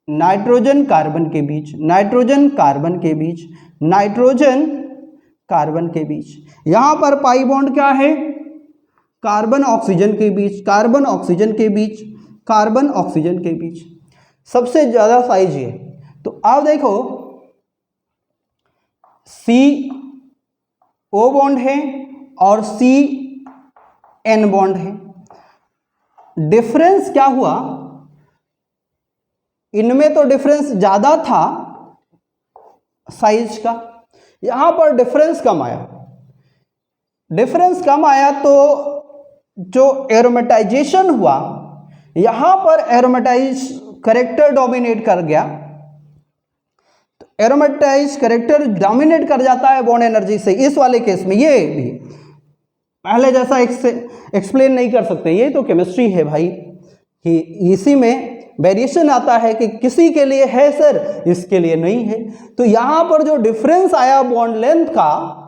नाइट्रोजन कार्बन के बीच, नाइट्रोजन कार्बन के बीच, नाइट्रोजन कार्बन के बीच। यहां पर पाई बॉन्ड क्या है? कार्बन ऑक्सीजन के बीच, कार्बन ऑक्सीजन के बीच, कार्बन ऑक्सीजन के बीच, सबसे ज्यादा साइज ये। तो आप देखो CO बॉन्ड है और CN बॉन्ड है, डिफरेंस क्या हुआ? इनमें तो डिफरेंस ज्यादा था साइज का, यहां पर डिफरेंस कम आया। डिफरेंस कम आया तो जो एरोमेटाइजेशन हुआ, यहां पर एरोमेटाइज कैरेक्टर डोमिनेट कर गया। तो एरोमेटाइज कैरेक्टर डोमिनेट कर जाता है बॉन्ड एनर्जी से। इस वाले केस में ये भी पहले जैसा एक्सप्लेन नहीं कर सकते, ये तो केमिस्ट्री है भाई, कि इसी में वेरिएशन आता है कि किसी के लिए है सर, इसके लिए नहीं है। तो यहां पर जो डिफरेंस आया बॉन्ड लेंथ का,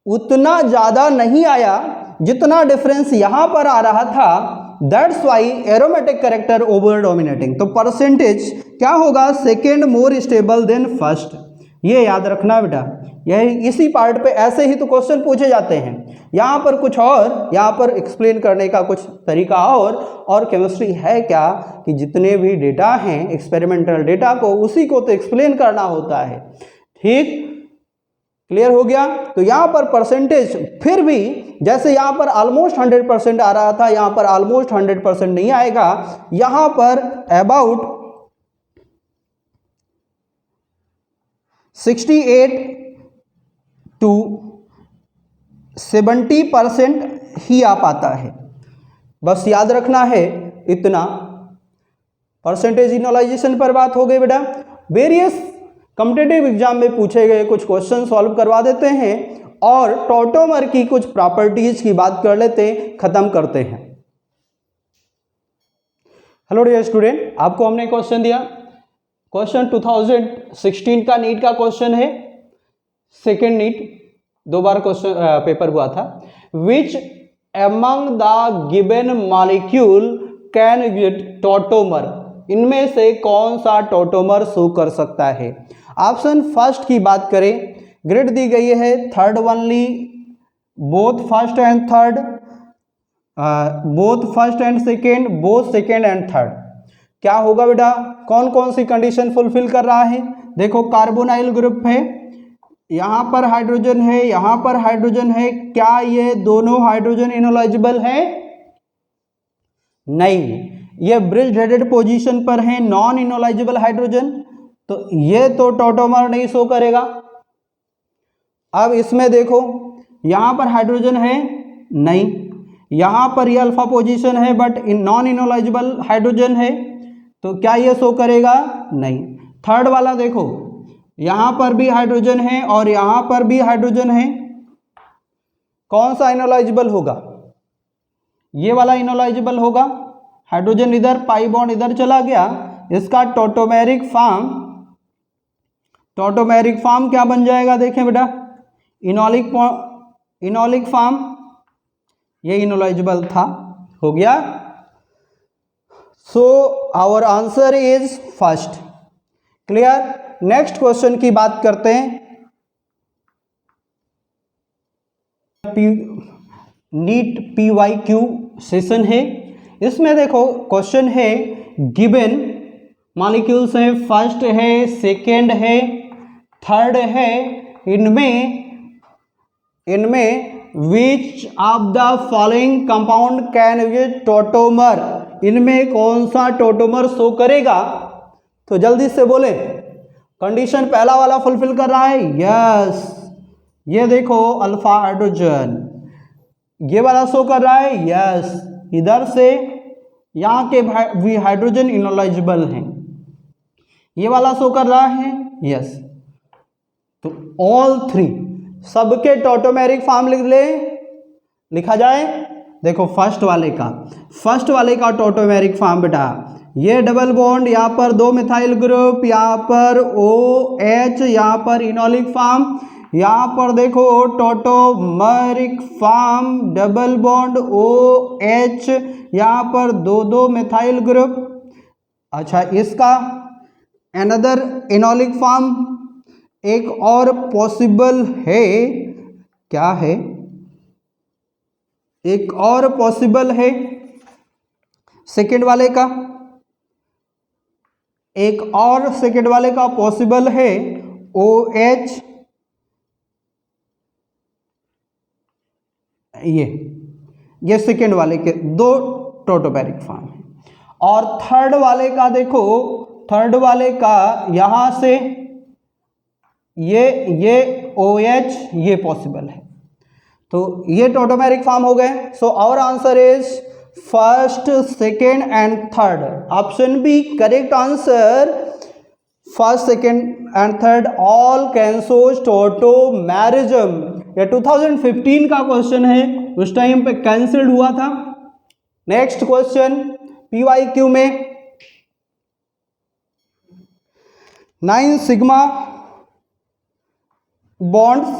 उतना ज्यादा नहीं आया जितना डिफरेंस यहां पर आ रहा था। That's why aromatic character over dominating. तो परसेंटेज क्या होगा? सेकेंड मोर स्टेबल देन फर्स्ट। ये याद रखना बेटा, यही इसी पार्ट पे ऐसे ही तो क्वेश्चन पूछे जाते हैं। यहाँ पर कुछ और, यहाँ पर एक्सप्लेन करने का कुछ तरीका और केमिस्ट्री है क्या कि जितने भी डेटा हैं एक्सपेरिमेंटल डेटा को, उसी को तो एक्सप्लेन करना होता है, ठीक। क्लियर हो गया। तो यहां पर परसेंटेज फिर भी जैसे यहां पर ऑलमोस्ट 100% आ रहा था, यहां पर ऑलमोस्ट 100% नहीं आएगा, यहां पर अबाउट 68 to 70% ही आ पाता है। बस याद रखना है इतना। परसेंटेज इनलाइजेशन पर बात हो गई बेटा। वेरियस कॉम्पिटिटिव एग्जाम में पूछे गए कुछ क्वेश्चन सॉल्व करवा देते हैं और टॉटोमर की कुछ प्रॉपर्टीज की बात कर लेते हैं, खत्म करते हैं। हेलो डियर स्टूडेंट, आपको हमने क्वेश्चन दिया। क्वेश्चन 2016 का नीट का क्वेश्चन है, सेकेंड नीट, 2 बार क्वेश्चन पेपर हुआ था। Which among the given molecule can get tautomer, इनमें से कौन सा टॉटोमर शो कर सकता है। ऑप्शन फर्स्ट की बात करें, ग्रेड दी गई है third only, both first and third, both first and second, both second and third. क्या होगा बेटा, कौन कौन सी कंडीशन फुलफिल कर रहा है। देखो कार्बोनाइल ग्रुप है, यहां पर हाइड्रोजन है, यहां पर हाइड्रोजन है, क्या ये दोनों हाइड्रोजन इनोलाइजेबल है? नहीं, ये ब्रिज हेडेड पोजीशन पर है, नॉन इनोलाइजेबल हाइड्रोजन, तो ये तो टॉटोमर नहीं शो करेगा। अब इसमें देखो, यहां पर हाइड्रोजन है, नहीं, यहां पर ये अल्फा पोजीशन है बट नॉन इनोलाइजेबल हाइड्रोजन है, तो क्या ये शो करेगा? नहीं। थर्ड वाला देखो, यहां पर भी हाइड्रोजन है और यहां पर भी हाइड्रोजन है, कौन सा इनोलाइजेबल होगा? ये वाला इनोलाइजेबल होगा। हाइड्रोजन इधर, पाई बॉन्ड इधर चला गया, इसका टॉटोमेरिक फॉर्म क्या बन जाएगा? देखें बेटा, इनोलिक फॉर्म, ये इनोलाइजेबल था, हो गया। So our answer is first. Clear. Next question की बात करते हैं। नीट PYQ सेशन है, इसमें देखो क्वेश्चन है, गिवन मॉलिक्यूल्स है, फर्स्ट है, सेकेंड है, थर्ड है, इनमें which of the following compound can get tautomer, इनमें कौन सा टॉटोमर शो करेगा? तो जल्दी से बोले, कंडीशन पहला वाला फुलफिल कर रहा है, यस, ये देखो अल्फा हाइड्रोजन, ये वाला शो कर रहा है, यस, इधर से यहाँ के भी हाइड्रोजन इनोलाइजेबल हैं, ये वाला शो कर रहा है, यस। तो ऑल थ्री, सबके टॉटोमेरिक फॉर्म लिखा जाए। देखो फर्स्ट वाले का टॉटोमेरिक फॉर्म बेटा, ये डबल बॉन्ड, यहाँ पर 2 मिथाइल ग्रुप, यहाँ पर OH, यहाँ पर इनोलिक फॉर्म, यहाँ पर देखो tautomeric form, double bond OH, यहाँ पर 2 मिथाइल ग्रुप। अच्छा, इसका अनदर इनोलिक फॉर्म एक और पॉसिबल है, क्या है? एक और पॉसिबल है सेकेंड वाले का, एक और सेकेंड वाले का पॉसिबल है OH, ये सेकेंड वाले के 2 टॉटोमेरिक फॉर्म है। और थर्ड वाले का देखो, थर्ड वाले का यहां से ये OH, ये पॉसिबल है, तो ये टॉटोमेरिक फॉर्म हो गए। So our answer is first, second and third. Option B correct answer, first, second and third all can show tautomerism. ये 2015 का क्वेश्चन है, उस टाइम पे कैंसिल्ड हुआ था। नेक्स्ट क्वेश्चन PYQ में 9 sigma bonds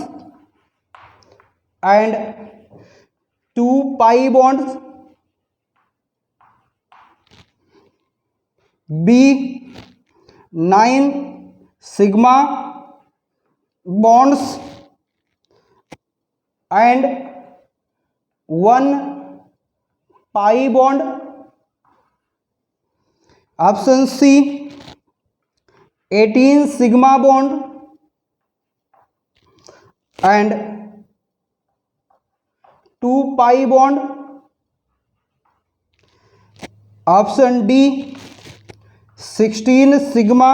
and 2 pi bonds, B 9 sigma bonds and 1 pi bond, option C 18 sigma bond and 2 pi bond. Option D 16 sigma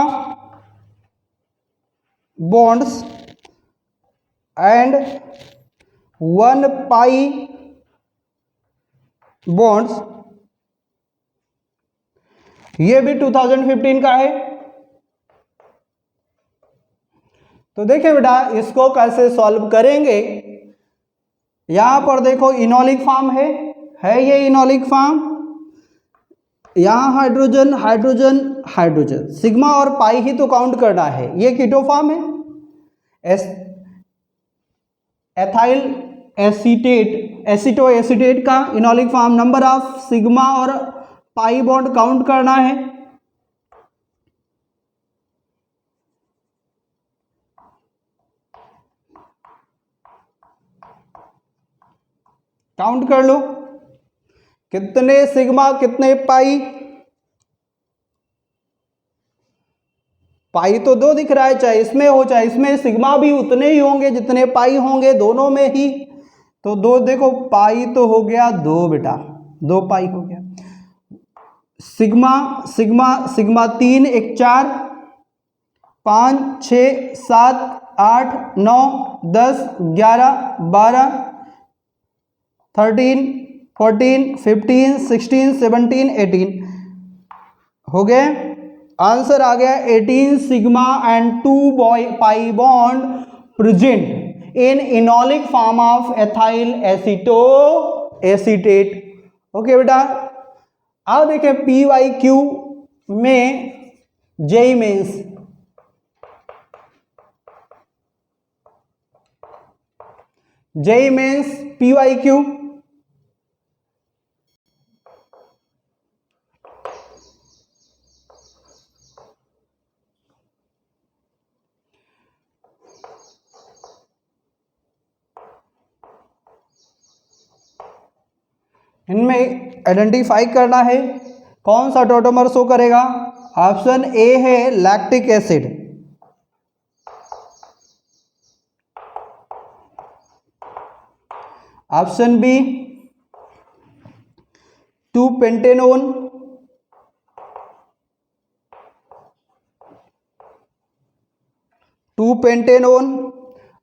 bonds and 1 pi bonds. ये भी 2015 का है। तो देखिए बेटा इसको कैसे सॉल्व करेंगे। यहां पर देखो इनोलिक फॉर्म है ये इनोलिक फॉर्म। यहां हाइड्रोजन हाइड्रोजन हाइड्रोजन, सिग्मा और पाई ही तो काउंट करना है। ये कीटो फॉर्म है। एथाइल एसीटेट, एसीटो एसीटेट का enolic form. Number of sigma और पाई बॉन्ड काउंट करना है। काउंट कर लो कितने सिग्मा कितने पाई। पाई तो 2 दिख रहा है, चाहे इसमें हो चाहे इसमें, सिग्मा भी उतने ही होंगे जितने पाई होंगे दोनों में ही। तो 2 देखो, पाई तो हो गया 2 बेटा, 2 पाई हो गया। सिग्मा सिग्मा सिग्मा 3 1 4 5 6 7 8 9 10 11 12 13 14 15 16 17 18 हो गए। आंसर आ गया 18 sigma and 2 pi bond present in enolic form of ethyl aceto acetate. Okay बेटा, अब देखें PYQ में JEE mains. JEE Mains PYQ इनमें आइडेंटिफाई करना है कौन सा टॉटोमर शो करेगा। ऑप्शन ए है lactic acid, option B 2 pentanone,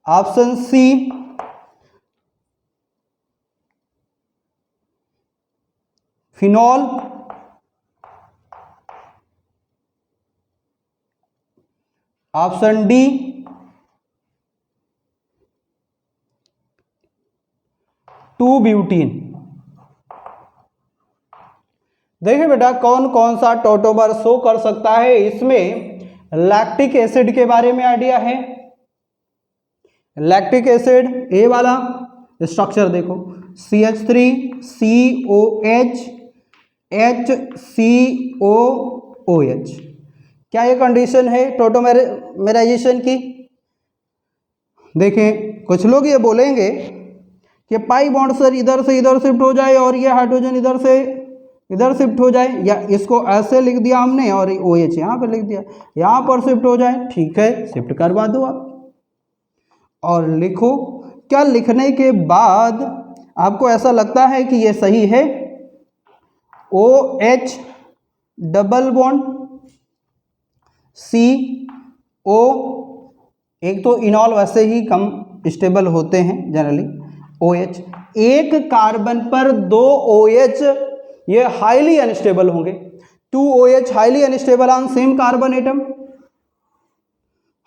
option C phenol, option D 2 butene. देखिए बेटा कौन कौन सा टॉटोमर शो कर सकता है। इसमें लैक्टिक एसिड के बारे में आइडिया है। लैक्टिक एसिड ए वाला स्ट्रक्चर देखो, CH3COH HCOOH। क्या ये कंडीशन है टॉटोमेराइजेशन की। देखें कुछ लोग ये बोलेंगे कि पाई बॉन्ड सर इधर से इधर शिफ्ट हो जाए और ये हाइड्रोजन इधर से इधर शिफ्ट हो जाए, या इसको ऐसे लिख दिया हमने और OH यहाँ पर लिख दिया, यहाँ पर शिफ्ट हो जाए। ठीक है, शिफ्ट करवा दो आप और लिखो। क्या लिखने के बाद आपको ऐसा लगता है कि ये सही है। OH डबल बॉन्ड CO, एक तो इनॉल वैसे ही कम स्टेबल होते हैं जनरली। OH एक कार्बन पर 2 OH, ये हाईली अनस्टेबल होंगे। 2 OH highly unstable on same carbon atom,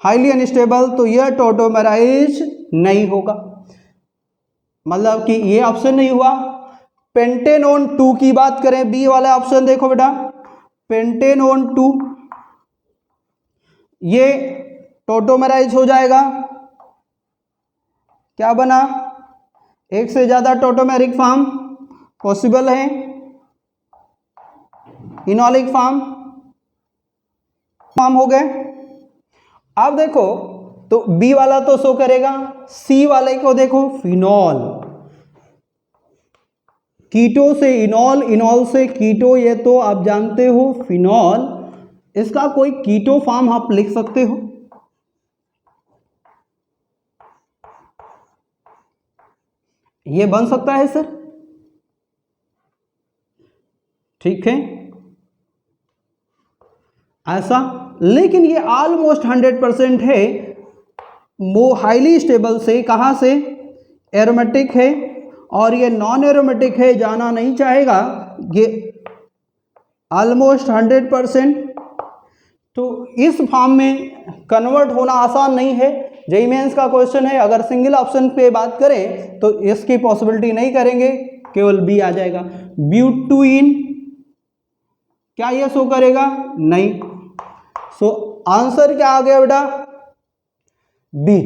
highly unstable, तो यह टॉटोमेराइज नहीं होगा, मतलब कि ये ऑप्शन नहीं हुआ। पेंटेनोन 2 की बात करें, बी वाला ऑप्शन देखो बेटा, पेंटेनोन 2 ये टॉटोमेराइज हो जाएगा। क्या बना, एक से ज्यादा टॉटोमेरिक फॉर्म पॉसिबल है, इनॉलिक फॉर्म हो गए। अब देखो तो बी वाला तो शो करेगा, सी वाले को देखो फिनॉल, कीटो से इनॉल, इनॉल से कीटो, ये तो आप जानते हो फिनॉल, इसका कोई कीटो फॉर्म आप लिख सकते हो। ये बन सकता है सर, ठीक है ऐसा, लेकिन ये ऑलमोस्ट 100% है, वो हाईली स्टेबल से कहाँ से, एरोमेटिक है, और ये नॉन एरोमेटिक है, जाना नहीं चाहेगा, ये ऑलमोस्ट 100%। तो इस फॉर्म में कन्वर्ट होना आसान नहीं है, जेईई मेंस का क्वेश्चन है, अगर सिंगल ऑप्शन पे बात करें तो इसकी पॉसिबिलिटी नहीं करेंगे, केवल बी आ जाएगा। ब्यूटुइन क्या ये शो करेगा, नहीं, सो आंसर क्या आ गया बेटा, बी।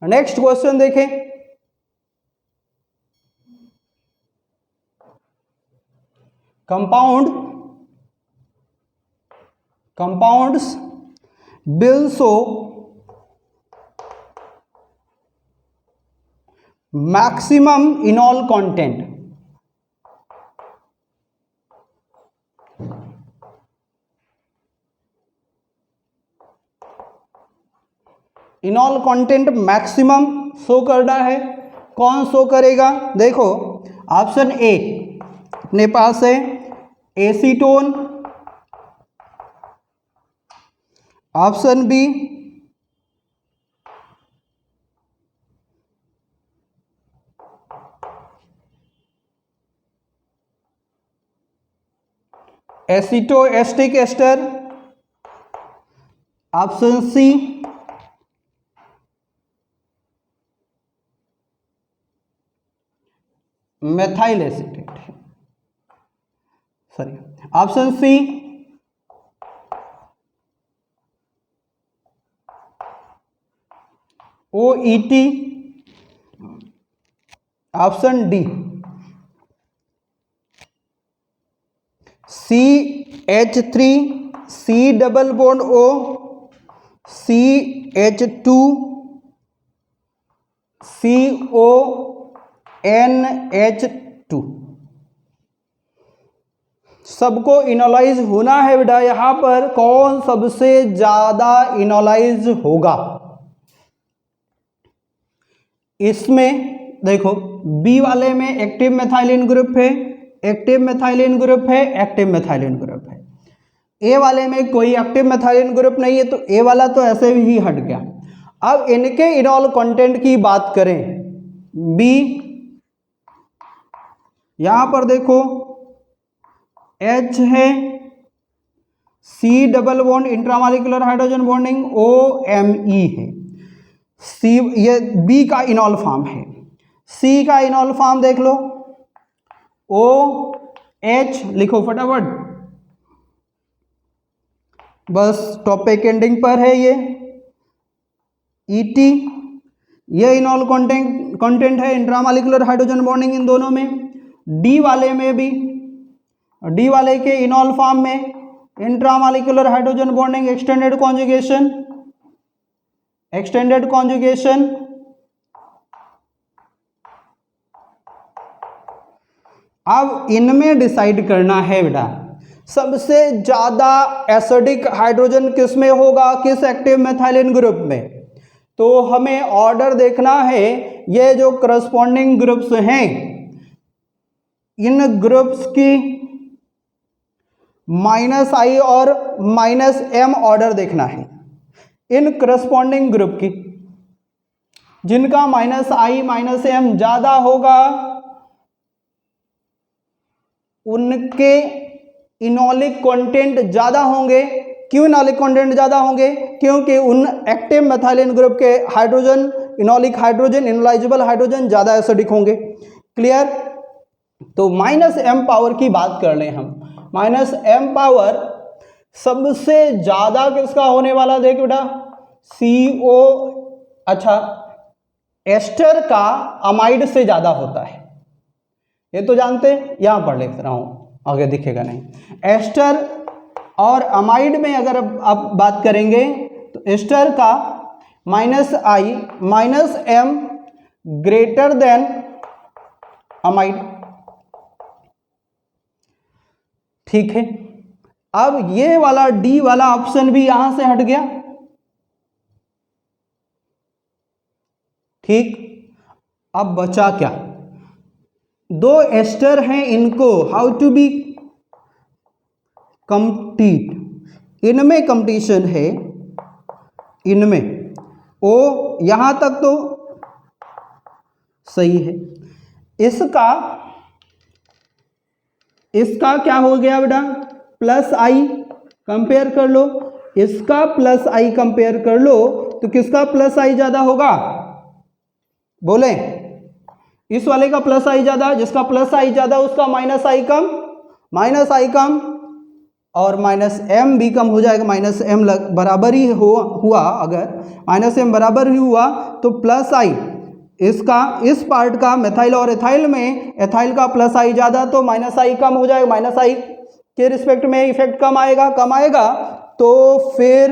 नेक्स्ट क्वेश्चन देखें, compounds will show maximum enol content, इनॉल content maximum show करना है, कौन शो करेगा, देखो ऑप्शन ए अपने पास है acetone, option B aceto acetic ester, option C methyl acetate, sorry option C OET, option D CH3 C double bond O CH2 CONH2, सबको इनोलाइज होना है बेटा, यहां पर कौन सबसे ज्यादा इनोलाइज होगा, इसमें देखो बी वाले में एक्टिव मेथाइलिन ग्रुप है, एक्टिव मेथाइलिन ग्रुप है, एक्टिव मेथाइलिन ग्रुप है, ए वाले में कोई एक्टिव मेथाइलिन ग्रुप नहीं है, तो ए वाला तो ऐसे ही हट गया। अब इनके इनॉल कंटेंट की बात करें, बी यहां पर देखो H है, C double bond intramolecular hydrogen bonding OMe है, सी ये बी का इनॉल फॉर्म है, सी का इनॉल फॉर्म देख लो OH लिखो फटाफट, बस टॉपिक एंडिंग पर है ये, ET ये इनॉल कंटेंट है, इंट्रामॉलिक्यूलर हाइड्रोजन बॉन्डिंग इन दोनों में। डी वाले में भी, डी वाले के इनॉल फॉर्म में intramolecular hydrogen bonding extended conjugation, extended conjugation, अब इनमें डिसाइड करना है बेटा सबसे ज्यादा एसिडिक हाइड्रोजन किस में होगा, किस एक्टिव मेथाइलिन ग्रुप में, तो हमें ऑर्डर देखना है, ये जो करस्पॉन्डिंग ग्रुप्स हैं इन ग्रुप्स की -I और -M ऑर्डर देखना है, इन करस्पॉन्डिंग ग्रुप की जिनका -I -M ज्यादा होगा उनके इनॉलिक कंटेंट ज्यादा होंगे। क्यों इनॉलिक कंटेंट ज्यादा होंगे, क्योंकि उन एक्टिव मेथाइलिन ग्रुप के हाइड्रोजन, इनॉलिक हाइड्रोजन, इनलाइजेबल हाइड्रोजन ज्यादा एसिडिक होंगे। क्लियर, तो -M पावर की बात कर लें हम, -M पावर सबसे ज्यादा किसका होने वाला, देख बेटा CO, अच्छा एस्टर का अमाइड से ज्यादा होता है, ये तो जानते हैं, यहां पढ़ लिख रहा हूं आगे दिखेगा नहीं। एस्टर और अमाइड में अगर आप बात करेंगे तो एस्टर का -I -M greater than amide, ठीक है। अब ये वाला डी वाला ऑप्शन भी यहां से हट गया, ठीक। अब बचा क्या, दो एस्टर हैं, इनको हाउ टू बी कंप्लीट, इनमें कंपटीशन है, इनमें ओ यहां तक तो सही है। इसका क्या हो गया बेटा, प्लस आई, कंपेयर कर लो, इसका प्लस आई कंपेयर कर लो, तो किसका प्लस आई ज्यादा होगा, बोले, इस वाले का प्लस आई ज्यादा, जिसका प्लस आई ज्यादा उसका माइनस आई कम, माइनस आई कम और माइनस एम भी कम हो जाएगा, माइनस एम बराबर ही हुआ, अगर माइनस एम बराबर ही हुआ तो प्लस आई, इसका इस पार्ट का मेथाइल और एथाइल में एथाइल का प्लस आई ज़्यादा तो माइनस आई कम हो जाएगा, माइनस आई के रिस्पेक्ट में इफेक्ट कम आएगा, तो फिर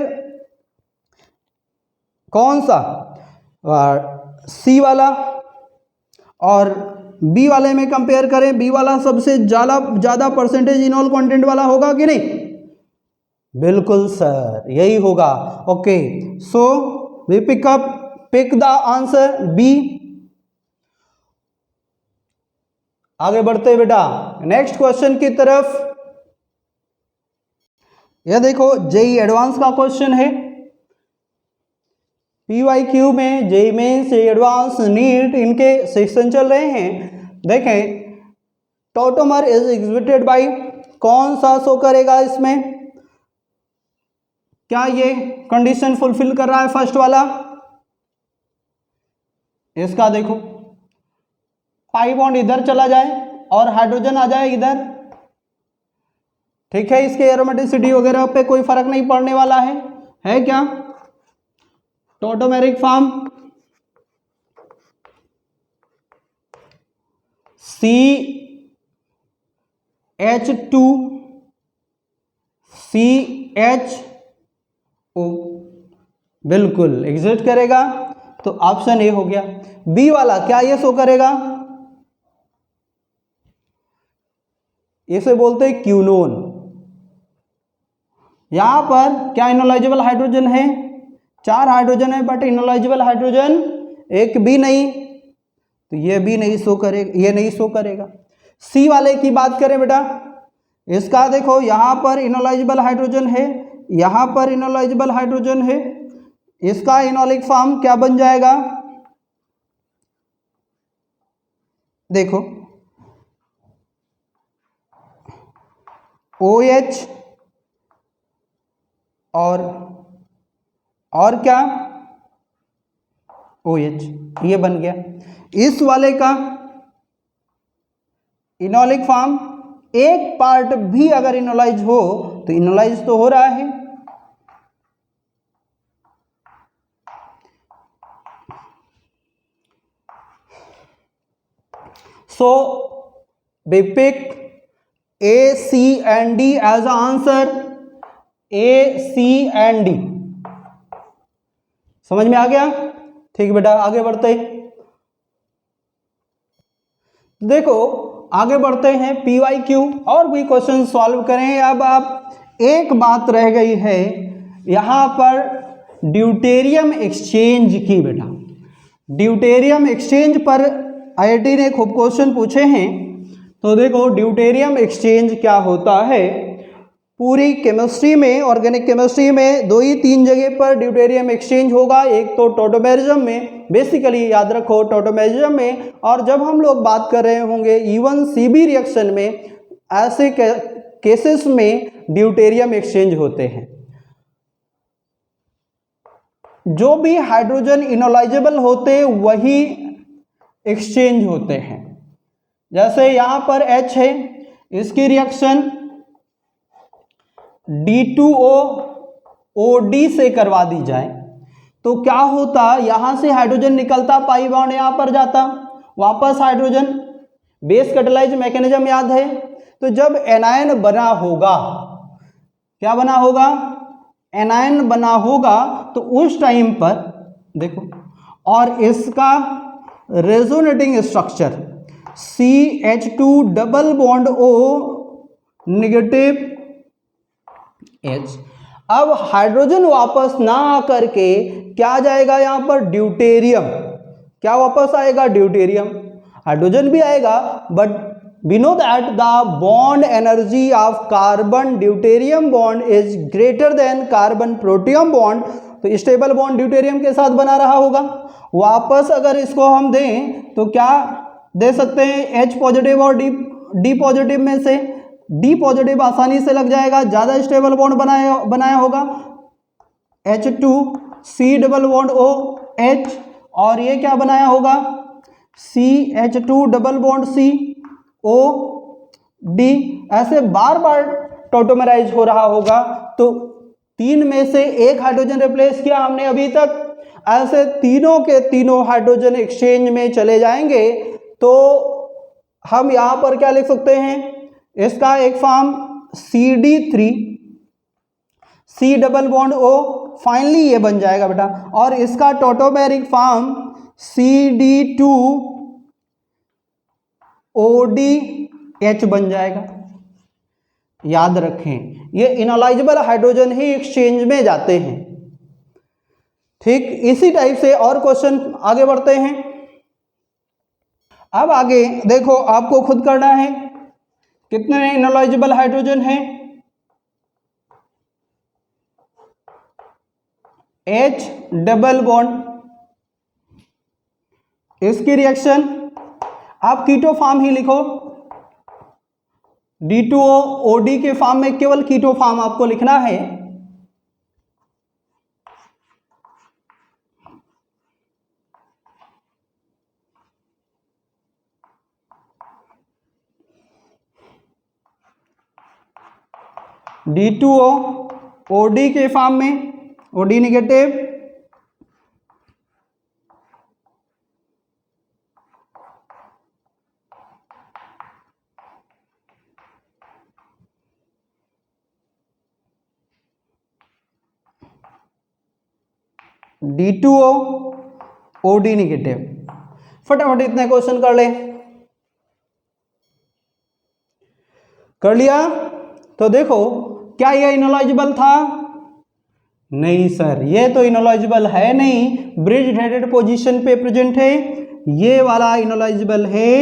कौन सा, सी वाला और बी वाले में कंपेयर करें, बी वाला सबसे ज़्यादा परसेंटेज इनॉल कंटेंट वाला होगा कि नहीं, बिल्कुल सर यही होगा। Okay, so we pick the answer B. आगे बढ़ते हैं बेटा नेक्स्ट क्वेश्चन की तरफ। यह देखो जेई एडवांस का क्वेश्चन है, PYQ में JEE mains, JEE advance, NEET इनके सेक्शन चल रहे हैं। देखें टॉटोमर इज एग्जिबिटेड बाय, कौन सा शो करेगा इसमें, क्या ये कंडीशन फुलफिल कर रहा है फर्स्ट वाला, इसका देखो पाई बॉन्ड इधर चला जाए और हाइड्रोजन आ जाए इधर, ठीक है, इसके एरोमेटिसिटी वगैरह पे कोई फर्क नहीं पड़ने वाला है क्या, टॉटोमेरिक फॉर्म CH2CHO बिल्कुल एग्जिस्ट करेगा, तो ऑप्शन ए हो गया। बी वाला क्या ये शो करेगा, इसे बोलते हैं क्यूनोन। यहां पर क्या इनोलाइजेबल हाइड्रोजन है, 4 हाइड्रोजन है, बट इनोलाइजेबल हाइड्रोजन एक भी नहीं, तो ये भी नहीं शो करेगा, ये नहीं शो करेगा। सी वाले की बात करें बेटा, इसका देखो यहां पर इनोलाइजेबल हाइड्रोजन है, यहां पर इनोलाइजेबल हाइड्रोजन है, इसका इनोलिक फॉर्म क्या बन जाएगा, देखो OH और क्या OH, ये बन गया। इस वाले का इनोलिक फॉर्म एक पार्ट भी अगर इनोलाइज हो तो इनोलाइज तो हो रहा है, so we pick A, C and D as the answer, A, C and D, समझ में आ गया, ठीक बेटा आगे बढ़ते देखो, आगे बढ़ते हैं PYQ और भी क्वेश्चन सॉल्व करें। अब आप एक बात रह गई है यहां पर ड्यूटेरियम एक्सचेंज की, बेटा ड्यूटेरियम एक्सचेंज पर IIT ने खूब क्वेश्चन पूछे हैं, तो देखो ड्यूटेरियम एक्सचेंज क्या होता है, पूरी केमिस्ट्री में, ऑर्गेनिक केमिस्ट्री में 2 ही 3 जगह पर ड्यूटेरियम एक्सचेंज होगा, एक तो टॉटोमेरिज्म में, बेसिकली याद रखो टॉटोमेरिज्म में, और जब हम लोग बात कर रहे होंगे इवन CB रिएक्शन में, ऐसे केसेस में ड्यूटेरियम एक्सचेंज होते हैं। जो भी हाइड्रोजन इनोलाइजेबल होते वही एक्सचेंज होते हैं, जैसे यहां पर H है, इसकी रिएक्शन D2O OD से करवा दी जाए तो क्या होता, यहां से हाइड्रोजन निकलता, पाई बॉन्ड यहां पर जाता, वापस हाइड्रोजन, बेस कैटालाइज मैकेनिज्म याद है, तो जब एनायन बना होगा, क्या बना होगा, एनायन बना होगा, तो उस टाइम पर देखो, और इसका resonating structure CH2 double bond O negative H, अब हाइड्रोजन वापस ना आकर के क्या आ जाएगा यहां पर ड्यूटेरियम, क्या वापस आएगा? ड्यूटेरियम। हाइड्रोजन भी आएगा, but we know that the bond energy of carbon deuterium bond is greater than carbon protium bond. तो स्टेबल बॉन्ड ड्यूटेरियम के साथ बना रहा होगा। वापस अगर इसको हम दें तो क्या दे सकते हैं? H पॉजिटिव और डी पॉजिटिव में से डी पॉजिटिव आसानी से लग जाएगा, ज़्यादा स्टेबल बॉन्ड बनाया होगा। H2C डबल बॉन्ड OH, और ये क्या बनाया होगा? CH2 double bond COD। ऐसे बार बार टॉटोमराइज हो रहा होगा, तो 3 में से 1 हाइड्रोजन रिप्लेस किया हमने अभी तक। ऐसे तीनों के तीनों हाइड्रोजन एक्सचेंज में चले जाएंगे, तो हम यहाँ पर क्या लिख सकते हैं? इसका एक form CD3 C double bond O, finally ये बन जाएगा बेटा। और इसका टॉटोमेरिक फॉर्म CD2 ODH बन जाएगा। याद रखें, ये इनोलाइजेबल हाइड्रोजन ही एक्सचेंज में जाते हैं। ठीक, इसी टाइप से और क्वेश्चन आगे बढ़ते हैं। अब आगे देखो, आपको खुद करना है। कितने इनोलाइजेबल हाइड्रोजन हैं? H डबल बॉन्ड, इसकी रिएक्शन आप कीटो फॉर्म ही लिखो। D2O OD के फॉर्म में केवल कीटो फॉर्म आपको लिखना है। D2O OD के फॉर्म में, OD negative, D2O OD negative. फटाफट इतने क्वेश्चन कर ले। कर लिया? तो देखो, क्या यह इनोलाइजेबल था? नहीं सर, ये तो इनोलाइजेबल है नहीं, ब्रिज हेडेड पोजीशन पे प्रेजेंट है। ये वाला इनोलाइजेबल है।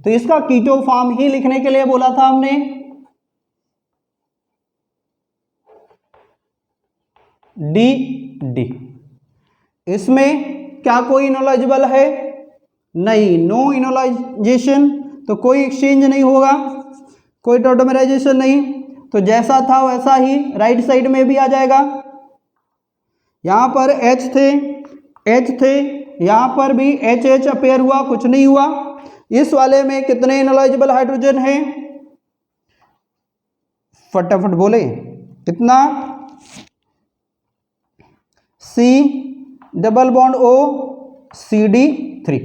तो इसका कीटो फॉर्म ही लिखने के लिए बोला था हमने। डी। इसमें क्या कोई इनोलाइजेबल है? नहीं, नो इनोलाइजेशन, तो कोई एक्सचेंज नहीं होगा, कोई टॉटोमराइजेशन नहीं। तो जैसा था वैसा ही राइट साइड में भी आ जाएगा। यहाँ पर H थे, यहाँ पर भी HH अपेयर हुआ, कुछ नहीं हुआ। इस वाले में कितने इनोलाइजेबल हाइड्रोजन हैं? फटाफट बोले, कितना? C double bond O CD3।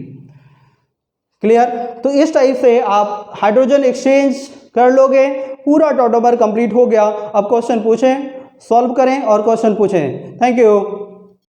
Clear? तो इस टाइप से आप हाइड्रोजन एक्सचेंज कर लोगे। पूरा टॉटोमर कंप्लीट हो गया। अब क्वेश्चन पूछें, सॉल्व करें और क्वेश्चन पूछें। Thank you.